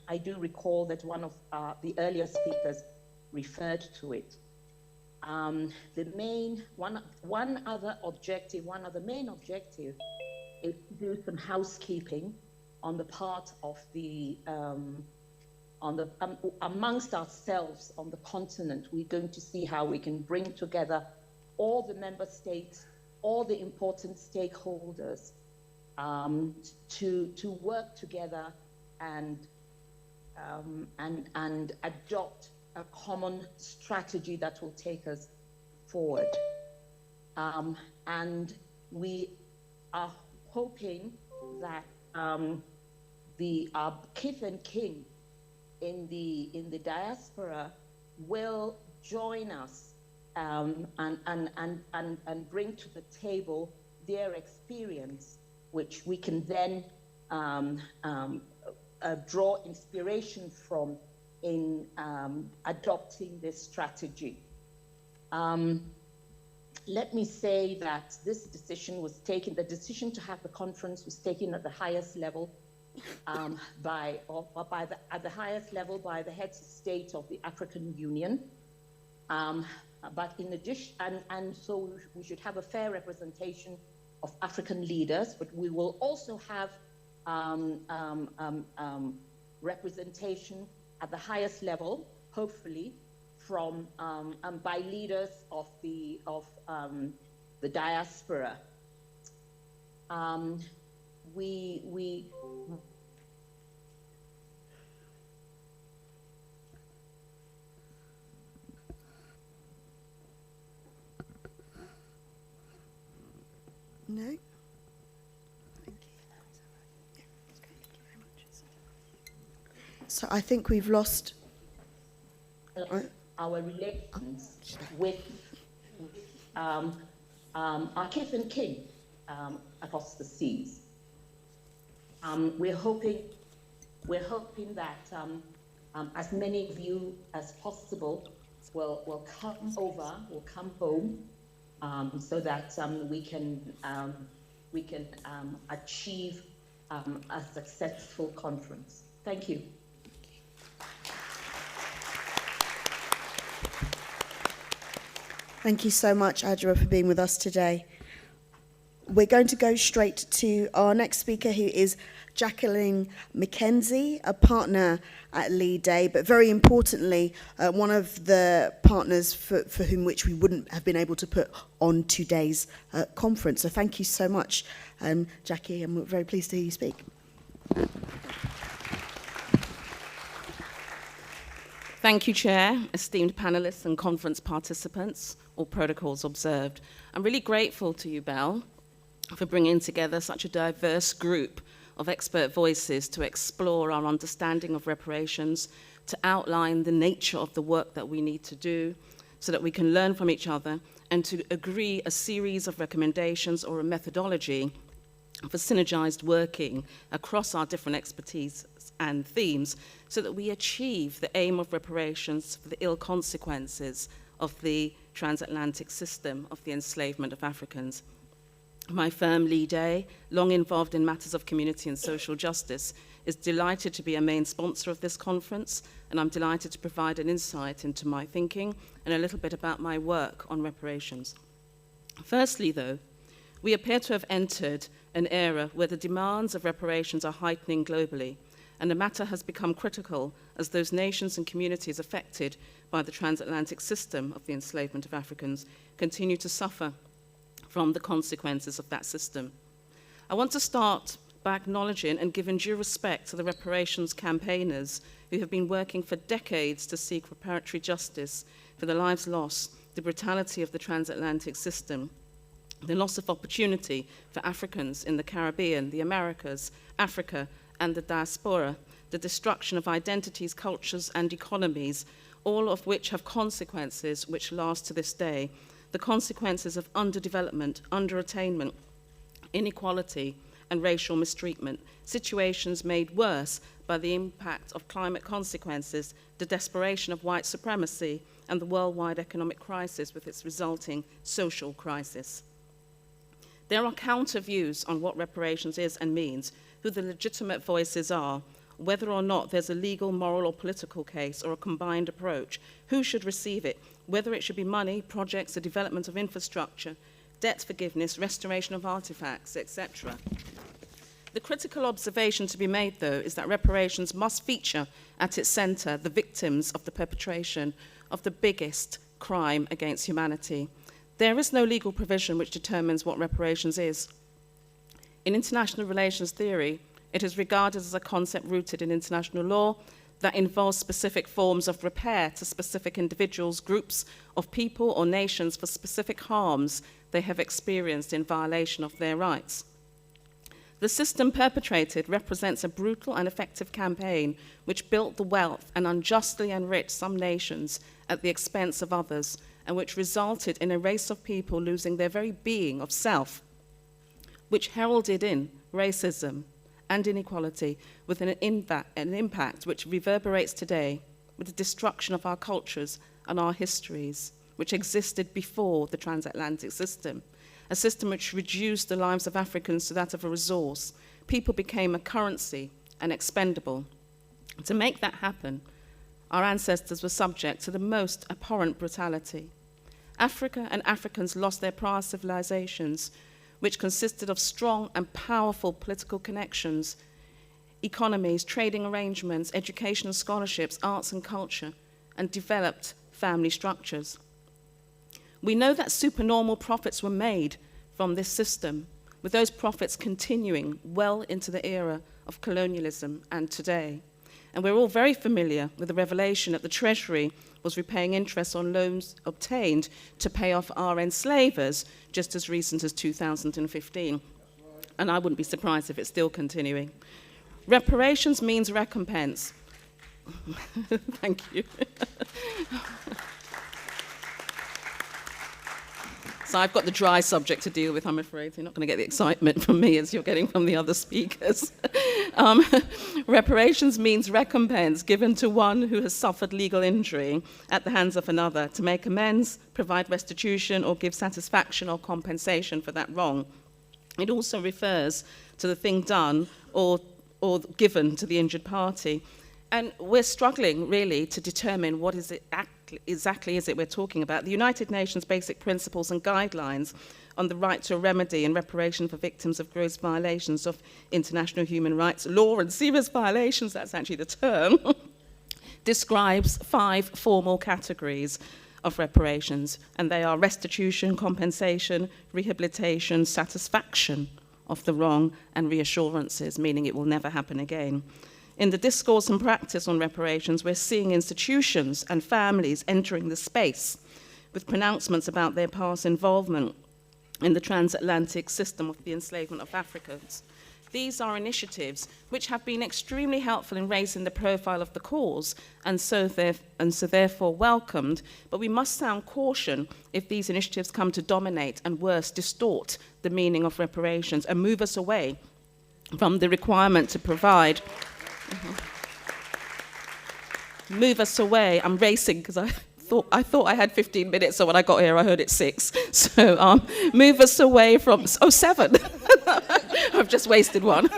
I do recall that one of the earlier speakers referred to it. The main one other main objective is to do some housekeeping on the part of the amongst ourselves on the continent. We're going to see how we can bring together all the member states, all the important stakeholders to work together and adopt a common strategy that will take us forward. And we are hoping that the kith and king in the diaspora will join us and bring to the table their experience, which we can then draw inspiration from in adopting this strategy. Let me say that this decision was taken, the decision to have the conference was taken at the highest level at the highest level by the heads of state of the African Union. But in addition, and so we should have a fair representation of African leaders, but we will also have representation at the highest level, hopefully, from by leaders of the diaspora. No? Thank you. So I think we've lost our relations with our kith and kin across the seas. We're hoping that as many of you as possible will come over, will come home so that we can achieve a successful conference. Thank you. Thank you so much, Adwoa, for being with us today. We're going to go straight to our next speaker, who is Jacqueline McKenzie, a partner at Leigh Day, but very importantly, one of the partners for whom which we wouldn't have been able to put on today's conference. So thank you so much, Jackie, and we're very pleased to hear you speak. Thank you, Chair, esteemed panelists and conference participants, all protocols observed. I'm really grateful to you, Belle, for bringing together such a diverse group of expert voices to explore our understanding of reparations, to outline the nature of the work that we need to do so that we can learn from each other, and to agree a series of recommendations or a methodology for synergized working across our different expertise and themes so that we achieve the aim of reparations for the ill consequences of the transatlantic system of the enslavement of Africans. My firm, Leigh Day, long involved in matters of community and social justice, is delighted to be a main sponsor of this conference, and I'm delighted to provide an insight into my thinking and a little bit about my work on reparations. Firstly, though, we appear to have entered an era where the demands of reparations are heightening globally, and the matter has become critical as those nations and communities affected by the transatlantic system of the enslavement of Africans continue to suffer from the consequences of that system. I want to start by acknowledging and giving due respect to the reparations campaigners who have been working for decades to seek reparatory justice for the lives lost, the brutality of the transatlantic system, the loss of opportunity for Africans in the Caribbean, the Americas, Africa, and the diaspora, the destruction of identities, cultures, and economies, all of which have consequences which last to this day. The consequences of underdevelopment, underattainment, inequality, and racial mistreatment, situations made worse by the impact of climate consequences, the desperation of white supremacy, and the worldwide economic crisis with its resulting social crisis. There are counter views on what reparations is and means, who the legitimate voices are, whether or not there's a legal, moral, or political case, or a combined approach, who should receive it, whether it should be money, projects, the development of infrastructure, debt forgiveness, restoration of artifacts, etc. The critical observation to be made, though, is that reparations must feature at its center the victims of the perpetration of the biggest crime against humanity. There is no legal provision which determines what reparations is. In international relations theory, it is regarded as a concept rooted in international law that involves specific forms of repair to specific individuals, groups of people, or nations for specific harms they have experienced in violation of their rights. The system perpetrated represents a brutal and effective campaign which built the wealth and unjustly enriched some nations at the expense of others, and which resulted in a race of people losing their very being of self, which heralded in racism and inequality with an impact which reverberates today with the destruction of our cultures and our histories, which existed before the transatlantic system, a system which reduced the lives of Africans to that of a resource. People became a currency and expendable. To make that happen, our ancestors were subject to the most abhorrent brutality. Africa and Africans lost their prior civilizations, which consisted of strong and powerful political connections, economies, trading arrangements, education and scholarships, arts and culture, and developed family structures. We know that supernormal profits were made from this system, with those profits continuing well into the era of colonialism and today. And we're all very familiar with the revelation that the Treasury was repaying interest on loans obtained to pay off our enslavers just as recent as 2015. And I wouldn't be surprised if it's still continuing. Reparations means recompense. Thank you. So I've got the dry subject to deal with, I'm afraid. You're not going to get the excitement from me as you're getting from the other speakers. Reparations means recompense given to one who has suffered legal injury at the hands of another to make amends, provide restitution, or give satisfaction or compensation for that wrong. It also refers to the thing done or given to the injured party. And we're struggling, really, to determine what is it exactly is it we're talking about. The United Nations Basic Principles and Guidelines on the right to a remedy and reparation for victims of gross violations of international human rights law and serious violations, that's actually the term, describes 5 formal categories of reparations, and they are restitution, compensation, rehabilitation, satisfaction of the wrong, and reassurances, meaning it will never happen again. In the discourse and practice on reparations, we're seeing institutions and families entering the space with pronouncements about their past involvement in the transatlantic system of the enslavement of Africans. These are initiatives which have been extremely helpful in raising the profile of the cause and so therefore welcomed, but we must sound caution if these initiatives come to dominate and worse, distort the meaning of reparations and move us away from the requirement to provide. Move us away. I'm racing because I thought I had 15 minutes, so when I got here, I heard it's 6. So move us away from, 7. I've just wasted one.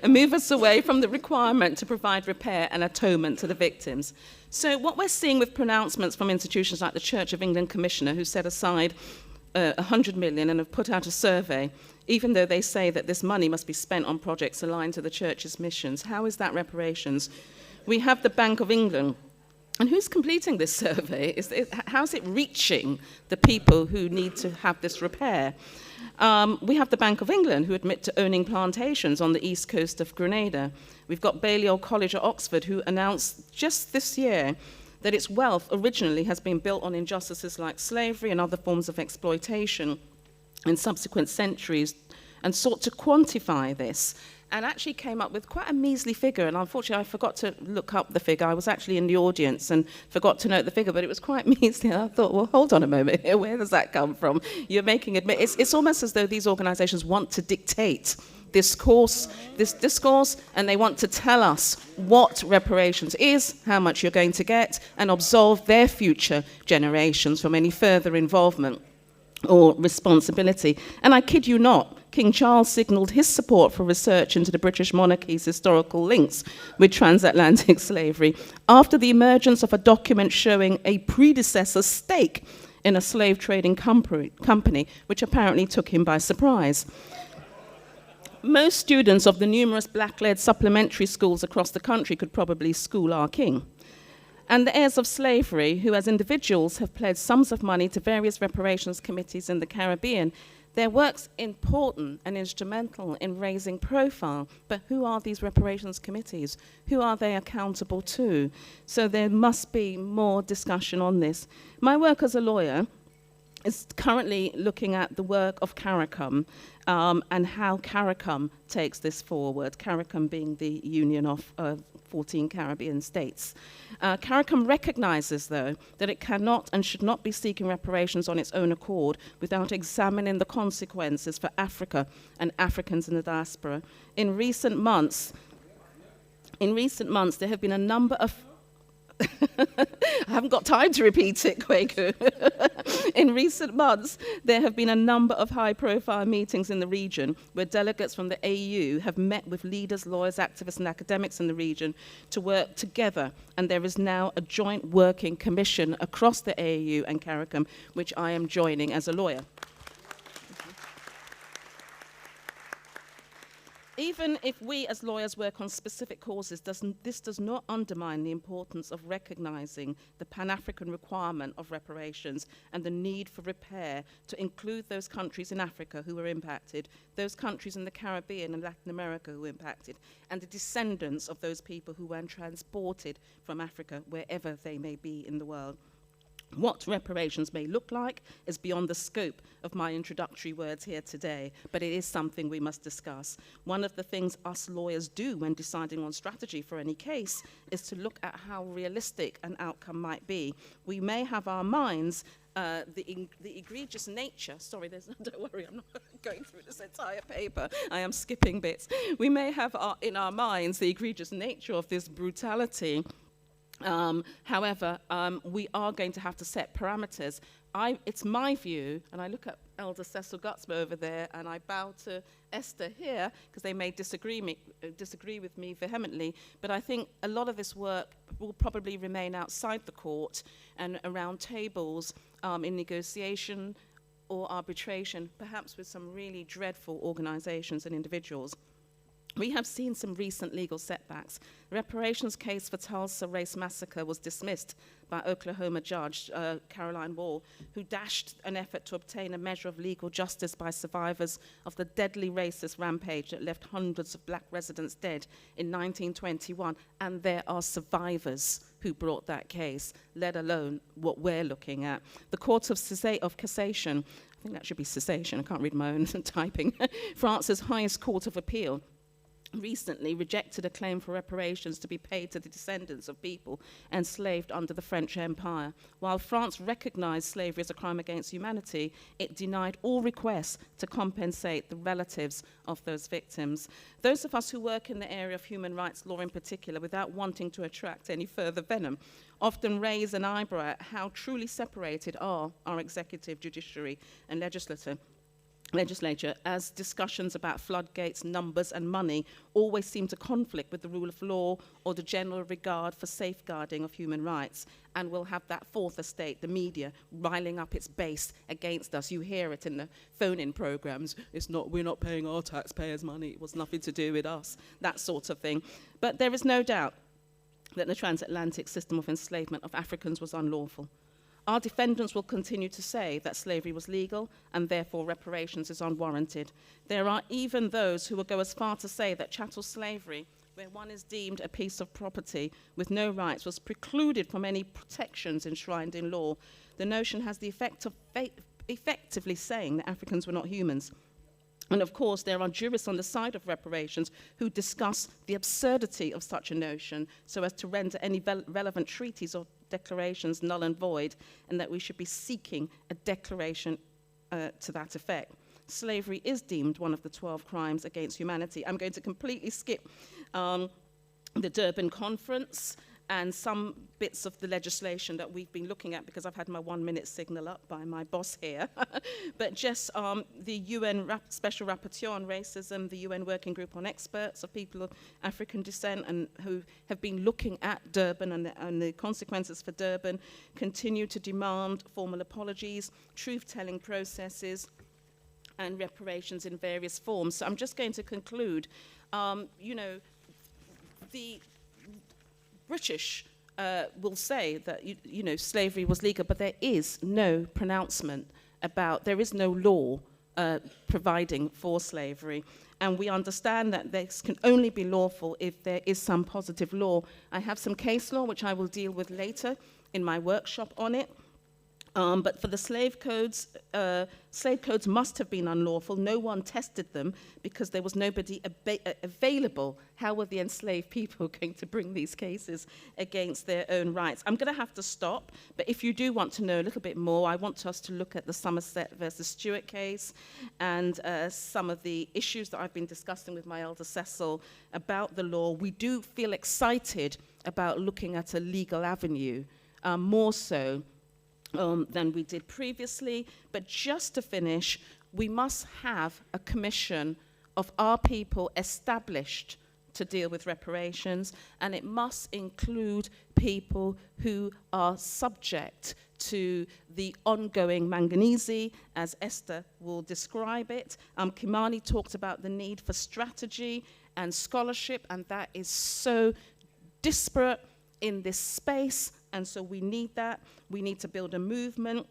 And move us away from the requirement to provide repair and atonement to the victims. So what we're seeing with pronouncements from institutions like the Church of England Commissioner, who set aside 100 million and have put out a survey, even though they say that this money must be spent on projects aligned to the church's missions. How is that reparations? We have the Bank of England. And who's completing this survey? How's it reaching the people who need to have this repair? We have the Bank of England, who admit to owning plantations on the east coast of Grenada. We've got Balliol College at Oxford, who announced just this year that its wealth originally has been built on injustices like slavery and other forms of exploitation in subsequent centuries, and sought to quantify this, and actually came up with quite a measly figure. And unfortunately, I forgot to look up the figure. I was actually in the audience and forgot to note the figure, but it was quite measly. And I thought, well, hold on a moment here. Where does that come from? You're making it's almost as though these organizations want to dictate this discourse, and they want to tell us what reparations is, how much you're going to get, and absolve their future generations from any further involvement or responsibility. And I kid you not, King Charles signalled his support for research into the British monarchy's historical links with transatlantic slavery after the emergence of a document showing a predecessor's stake in a slave trading company, which apparently took him by surprise. Most students of the numerous black-led supplementary schools across the country could probably school our king. And the heirs of slavery, who as individuals have pledged sums of money to various reparations committees in the Caribbean, their work's important and instrumental in raising profile, but who are these reparations committees? Who are they accountable to? So there must be more discussion on this. My work as a lawyer is currently looking at the work of CARICOM and how CARICOM takes this forward, CARICOM being the union of 14 Caribbean states. CARICOM recognizes, though, that it cannot and should not be seeking reparations on its own accord without examining the consequences for Africa and Africans in the diaspora. In recent months, there have been a number of I haven't got time to repeat it, Kwaku. In recent months, there have been a number of high-profile meetings in the region where delegates from the AU have met with leaders, lawyers, activists, and academics in the region to work together. And there is now a joint working commission across the AU and CARICOM, which I am joining as a lawyer. Even if we as lawyers work on specific causes, this does not undermine the importance of recognizing the Pan-African requirement of reparations and the need for repair to include those countries in Africa who were impacted, those countries in the Caribbean and Latin America who were impacted, and the descendants of those people who were transported from Africa, wherever they may be in the world. What reparations may look like is beyond the scope of my introductory words here today, but it is something we must discuss. One of the things us lawyers do when deciding on strategy for any case is to look at how realistic an outcome might be. We may have our minds the egregious nature, sorry, don't worry, I'm not going through this entire paper, I am skipping bits. We may have in our minds the egregious nature of this brutality. However, we are going to have to set parameters. It's my view, and I look at Elder Cecil Gutsma over there, and I bow to Esther here, because they may disagree with me vehemently, but I think a lot of this work will probably remain outside the court and around tables in negotiation or arbitration, perhaps with some really dreadful organizations and individuals. We have seen some recent legal setbacks. The reparations case for Tulsa race massacre was dismissed by Oklahoma judge Caroline Wall, who dashed an effort to obtain a measure of legal justice by survivors of the deadly racist rampage that left hundreds of black residents dead in 1921. And there are survivors who brought that case, let alone what we're looking at. The Court of Cassation, I think that should be cessation, I can't read my own typing, France's highest court of appeal, recently rejected a claim for reparations to be paid to the descendants of people enslaved under the French Empire. While France recognized slavery as a crime against humanity, it denied all requests to compensate the relatives of those victims. Those of us who work in the area of human rights law in particular, without wanting to attract any further venom, often raise an eyebrow at how truly separated are our executive, judiciary, and legislature, as discussions about floodgates, numbers, and money always seem to conflict with the rule of law or the general regard for safeguarding of human rights. And we'll have that fourth estate, the media, riling up its base against us. You hear it in the phone-in programs. We're not paying our taxpayers' money. It was nothing to do with us, that sort of thing. But there is no doubt that the transatlantic system of enslavement of Africans was unlawful. Our defendants will continue to say that slavery was legal and therefore reparations is unwarranted. There are even those who will go as far to say that chattel slavery, where one is deemed a piece of property with no rights, was precluded from any protections enshrined in law. The notion has the effect of effectively saying that Africans were not humans. And of course, there are jurists on the side of reparations who discuss the absurdity of such a notion so as to render any relevant treaties or declarations null and void, and that we should be seeking a declaration to that effect. Slavery is deemed one of the 12 crimes against humanity. I'm going to completely skip the Durban Conference and some bits of the legislation that we've been looking at because I've had my 1-minute signal up by my boss here. But just the UN Special Rapporteur on Racism, the UN Working Group on Experts of people of African descent and who have been looking at Durban and the consequences for Durban, continue to demand formal apologies, truth-telling processes, and reparations in various forms. So I'm just going to conclude. The British will say that slavery was legal, but there is no pronouncement there is no law providing for slavery. And we understand that this can only be lawful if there is some positive law. I have some case law, which I will deal with later in my workshop on it. But for the slave codes must have been unlawful. No one tested them because there was nobody available. How were the enslaved people going to bring these cases against their own rights? I'm going to have to stop, but if you do want to know a little bit more, I want us to look at the Somerset versus Stewart case and some of the issues that I've been discussing with my elder Cecil about the law. We do feel excited about looking at a legal avenue, more so than we did previously. But just to finish, we must have a commission of our people established to deal with reparations, and it must include people who are subject to the ongoing Maangamizi, as Esther will describe it. Kimani talked about the need for strategy and scholarship, and that is so disparate in this space, and so we need that. We need to build a movement.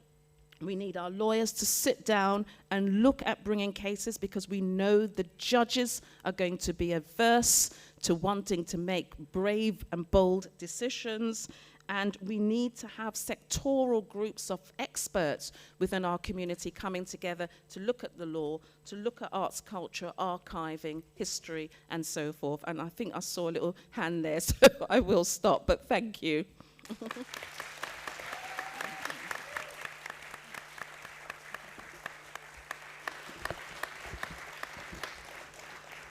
We need our lawyers to sit down and look at bringing cases, because we know the judges are going to be averse to wanting to make brave and bold decisions, And we need to have sectoral groups of experts within our community coming together to look at the law, to look at arts, culture, archiving, history, and so forth. And I think I saw a little hand there, so I will stop, but thank you.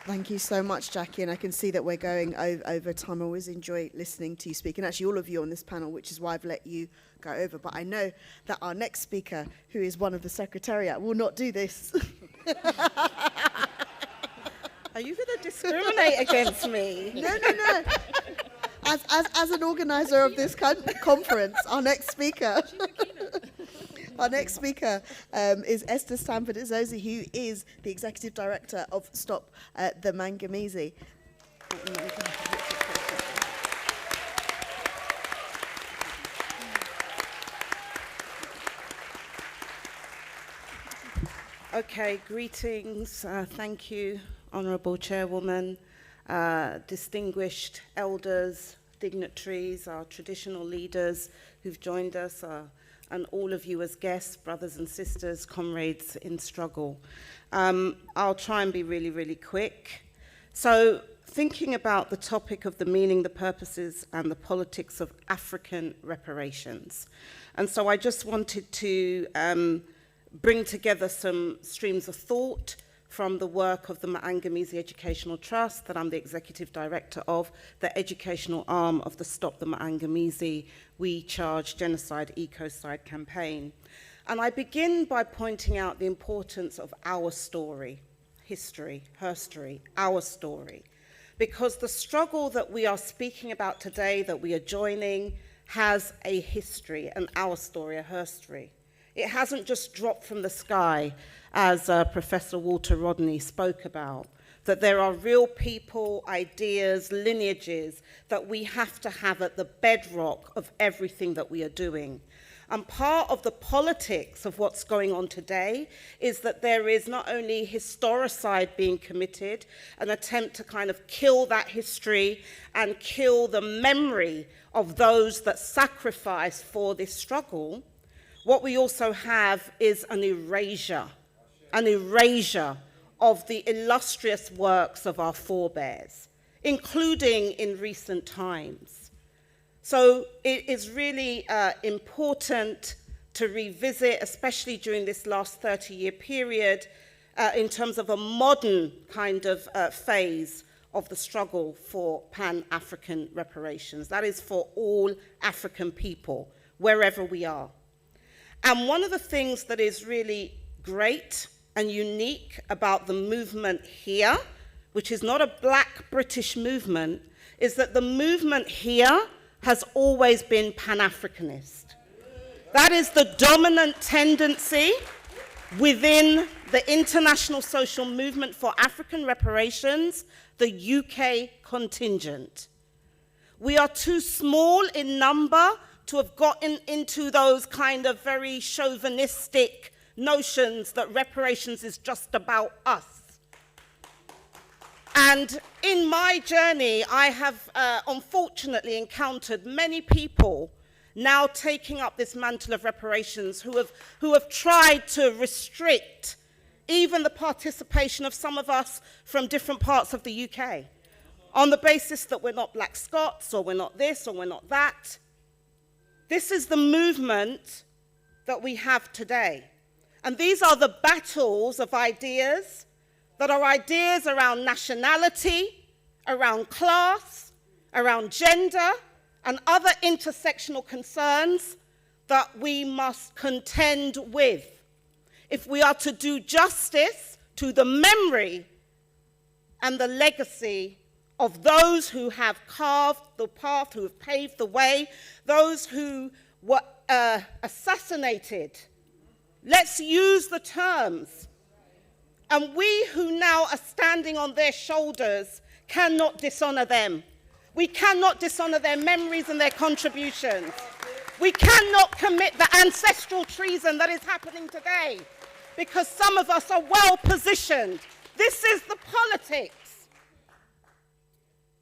Thank you so much, Jackie, and I can see that we're going over time. I always enjoy listening to you speak, and actually all of you on this panel, which is why I've let you go over. But I know that our next speaker, who is one of the Secretariat, will not do this. Are you going to discriminate against me? No. As an organizer of this conference, our next speaker... Our next speaker is Esther Stanford-Xosei, who is the Executive Director of Stop the Maangamizi. Okay, greetings. Thank you, Honourable Chairwoman, distinguished elders, dignitaries, our traditional leaders who've joined us, and all of you as guests, brothers and sisters, comrades in struggle. I'll try and be really, really quick. So, thinking about the topic of the meaning, the purposes, and the politics of African reparations. And so I just wanted to bring together some streams of thought from the work of the Maangamizi Educational Trust that I'm the Executive Director of, the educational arm of the Stop the Maangamizi We Charge Genocide Ecocide campaign. And I begin by pointing out the importance of our story, history, her story, our story. Because the struggle that we are speaking about today, that we are joining, has a history, and our story, a her story. It hasn't just dropped from the sky, as Professor Walter Rodney spoke about, that there are real people, ideas, lineages that we have to have at the bedrock of everything that we are doing. And part of the politics of what's going on today is that there is not only historicide being committed, an attempt to kind of kill that history and kill the memory of those that sacrificed for this struggle. What we also have is an erasure of the illustrious works of our forebears, including in recent times. So it is really important to revisit, especially during this last 30-year period, in terms of a modern kind of phase of the struggle for Pan-African reparations. That is for all African people, wherever we are. And one of the things that is really great and unique about the movement here, which is not a black British movement, is that the movement here has always been Pan-Africanist. That is the dominant tendency within the International Social Movement for African Reparations, the UK contingent. We are too small in number to have gotten into those kind of very chauvinistic notions that reparations is just about us. And in my journey, I have unfortunately encountered many people now taking up this mantle of reparations who have tried to restrict even the participation of some of us from different parts of the UK on the basis that we're not Black Scots, or we're not this, or we're not that. This is the movement that we have today. And these are the battles of ideas that are ideas around nationality, around class, around gender, and other intersectional concerns that we must contend with if we are to do justice to the memory and the legacy of those who have carved the path, who have paved the way, those who were assassinated. Let's use the terms. And we who now are standing on their shoulders cannot dishonor them. We cannot dishonor their memories and their contributions. We cannot commit the ancestral treason that is happening today, because some of us are well positioned. This is the politics.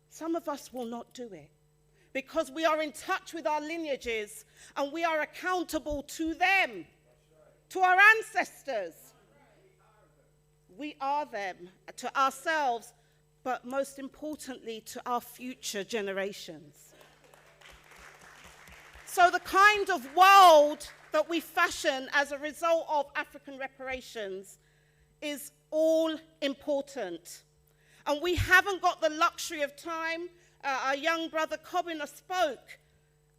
Some of us will not do it. because we are in touch with our lineages and we are accountable to them, to our ancestors. We are them, to ourselves, but most importantly, to our future generations. So the kind of world that we fashion as a result of African reparations is all important. And we haven't got the luxury of time. Our young brother Coleman spoke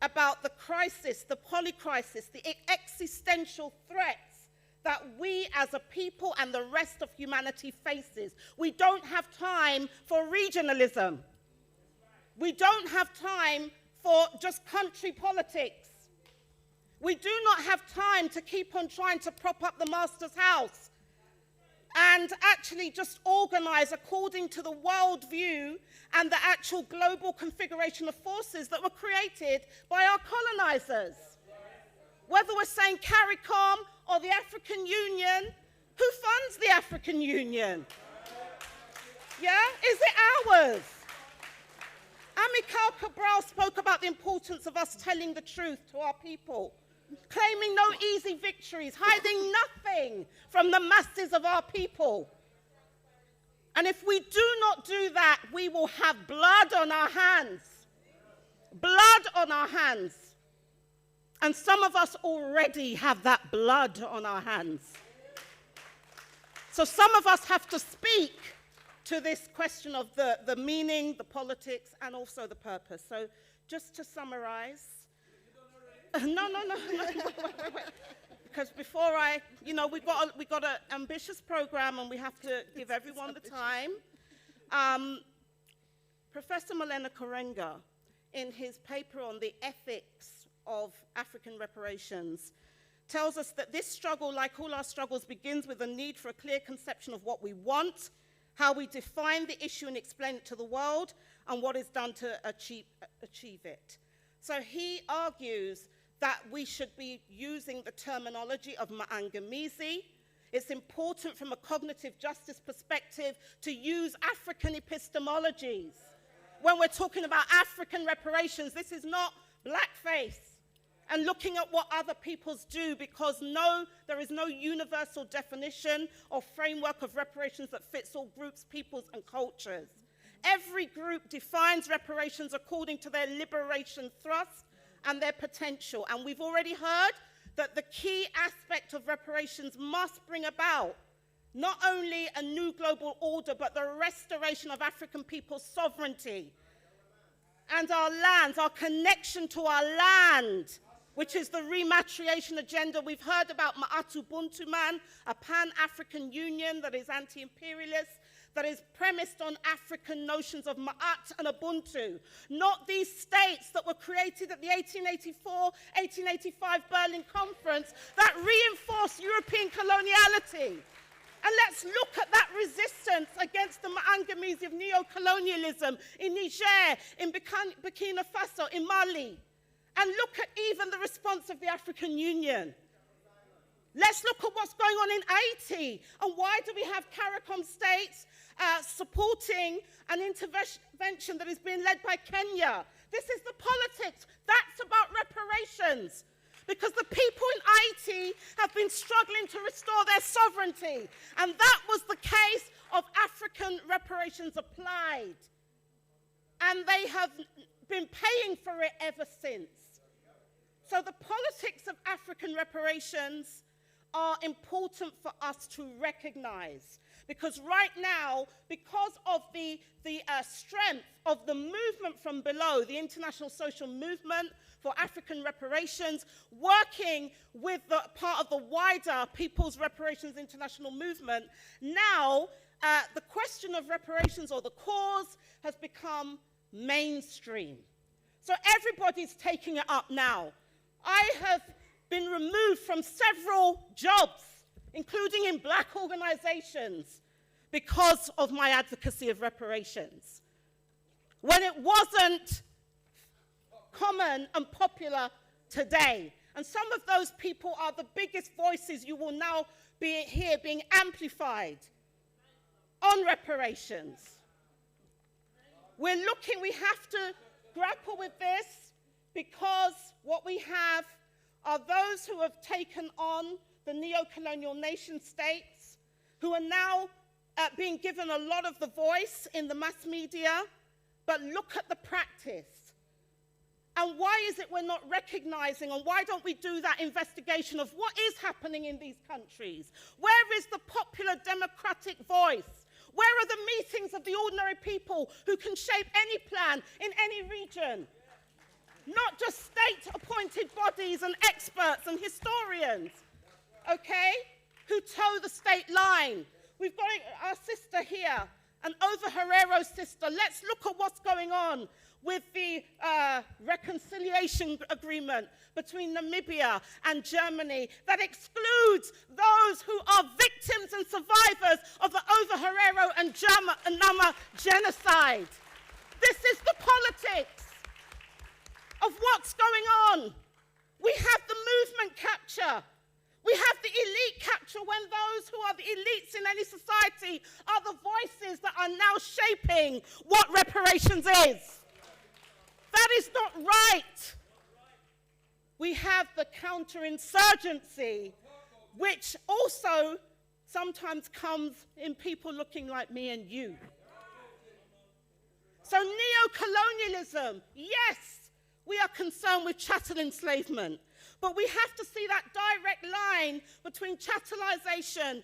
about the crisis, the polycrisis, the existential threats that we as a people and the rest of humanity faces. We don't have time for regionalism. We don't have time for just country politics. We do not have time to keep on trying to prop up the master's house and actually just organize according to the worldview and the actual global configuration of forces that were created by our colonizers. Whether we're saying CARICOM or the African Union, who funds the African Union? Yeah, is it ours? Amilcar Cabral spoke about the importance of us telling the truth to our people, claiming no easy victories, hiding nothing from the masses of our people. And if we do not do that, we will have blood on our hands. Blood on our hands. And some of us already have that blood on our hands. So some of us have to speak to this question of the meaning, the politics, and also the purpose. So just to summarize, no, wait. Because before we've got an ambitious program and we have to give everyone the time. Professor Malena Karenga, in his paper on the ethics of African reparations, tells us that this struggle, like all our struggles, begins with a need for a clear conception of what we want, how we define the issue and explain it to the world, and what is done to achieve it. So he argues that we should be using the terminology of Maangamizi. It's important from a cognitive justice perspective to use African epistemologies. When we're talking about African reparations, this is not blackface and looking at what other peoples do, because there is no universal definition or framework of reparations that fits all groups, peoples, and cultures. Every group defines reparations according to their liberation thrust and their potential. And we've already heard that the key aspect of reparations must bring about not only a new global order, but the restoration of African people's sovereignty and our lands, our connection to our land, which is the rematriation agenda. We've heard about Ma'atu Buntuman, a Pan-African Union that is anti-imperialist, that is premised on African notions of Ma'at and Ubuntu, not these states that were created at the 1884-1885 Berlin Conference that reinforced European coloniality. And let's look at that resistance against the Maangamizi of neo-colonialism in Niger, in Burkina Faso, in Mali. And look at even the response of the African Union. Let's look at what's going on in Haiti. And why do we have CARICOM states supporting an intervention that is being led by Kenya? This is the politics. That's about reparations. Because the people in Haiti have been struggling to restore their sovereignty. And that was the case of African reparations applied. And they have been paying for it ever since. So the politics of African reparations are important for us to recognize. Because right now, because of the strength of the movement from below, the international social movement for African reparations, working with the part of the wider People's Reparations International movement, now the question of reparations, or the cause, has become mainstream. So everybody's taking it up now. I have been removed from several jobs, including in black organizations, because of my advocacy of reparations, when it wasn't common and popular today. And some of those people are the biggest voices you will now hear being amplified on reparations. We have to grapple with this because what we have are those who have taken on the neo-colonial nation states, who are now being given a lot of the voice in the mass media, but look at the practice. And why is it we're not recognizing, and why don't we do that investigation of what is happening in these countries? Where is the popular democratic voice? Where are the meetings of the ordinary people who can shape any plan in any region? Not just state-appointed bodies and experts and historians, okay, who toe the state line. We've got our sister here, an Over Herrero sister. Let's look at what's going on with the reconciliation agreement between Namibia and Germany that excludes those who are victims and survivors of the Over Herrero and Nama genocide. This is the politics of what's going on. We have the movement capture. We have the elite capture when those who are the elites in any society are the voices that are now shaping what reparations is. That is not right. We have the counterinsurgency, which also sometimes comes in people looking like me and you. So neo-colonialism, yes, we are concerned with chattel enslavement, but we have to see that direct line between chattelization,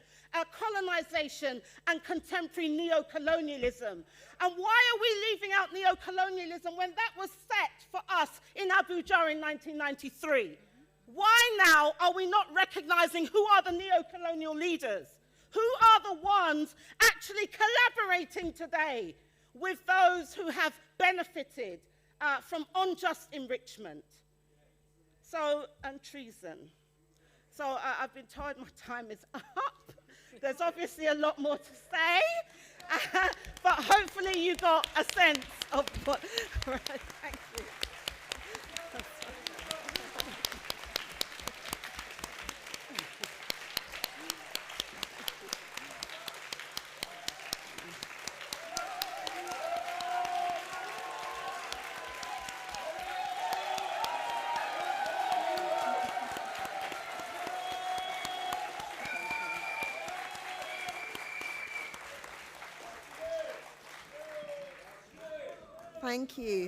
colonization, and contemporary neo-colonialism. And why are we leaving out neo-colonialism when that was set for us in Abuja in 1993? Why now are we not recognizing who are the neo-colonial leaders? Who are the ones actually collaborating today with those who have benefited from unjust enrichment? So, and treason. So I've been told my time is up. There's obviously a lot more to say, but hopefully you got a sense of what. Right, thank you.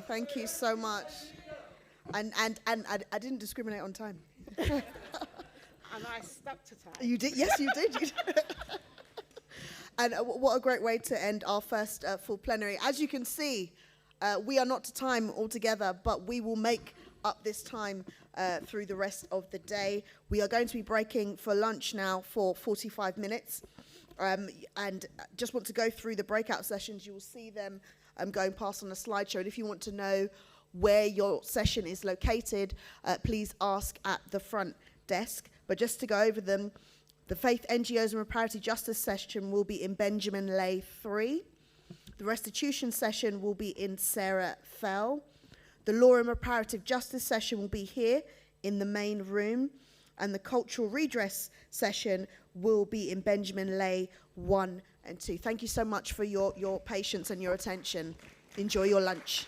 Thank you so much. And I didn't discriminate on time. And I stuck to time. You did, yes, you did. You did. And what a great way to end our first full plenary. As you can see, we are not to time altogether, but we will make up this time through the rest of the day. We are going to be breaking for lunch now for 45 minutes. And just want to go through the breakout sessions. You will see them going past on a slideshow. And if you want to know where your session is located, please ask at the front desk. But just to go over them, the Faith, NGOs and Reparative Justice session will be in Benjamin Leigh 3. The restitution session will be in Sarah Fell. The Law and Reparative Justice session will be here in the main room. And the cultural redress session will be in Benjamin Leigh 1 and 2. Thank you so much for your patience and your attention. Enjoy your lunch.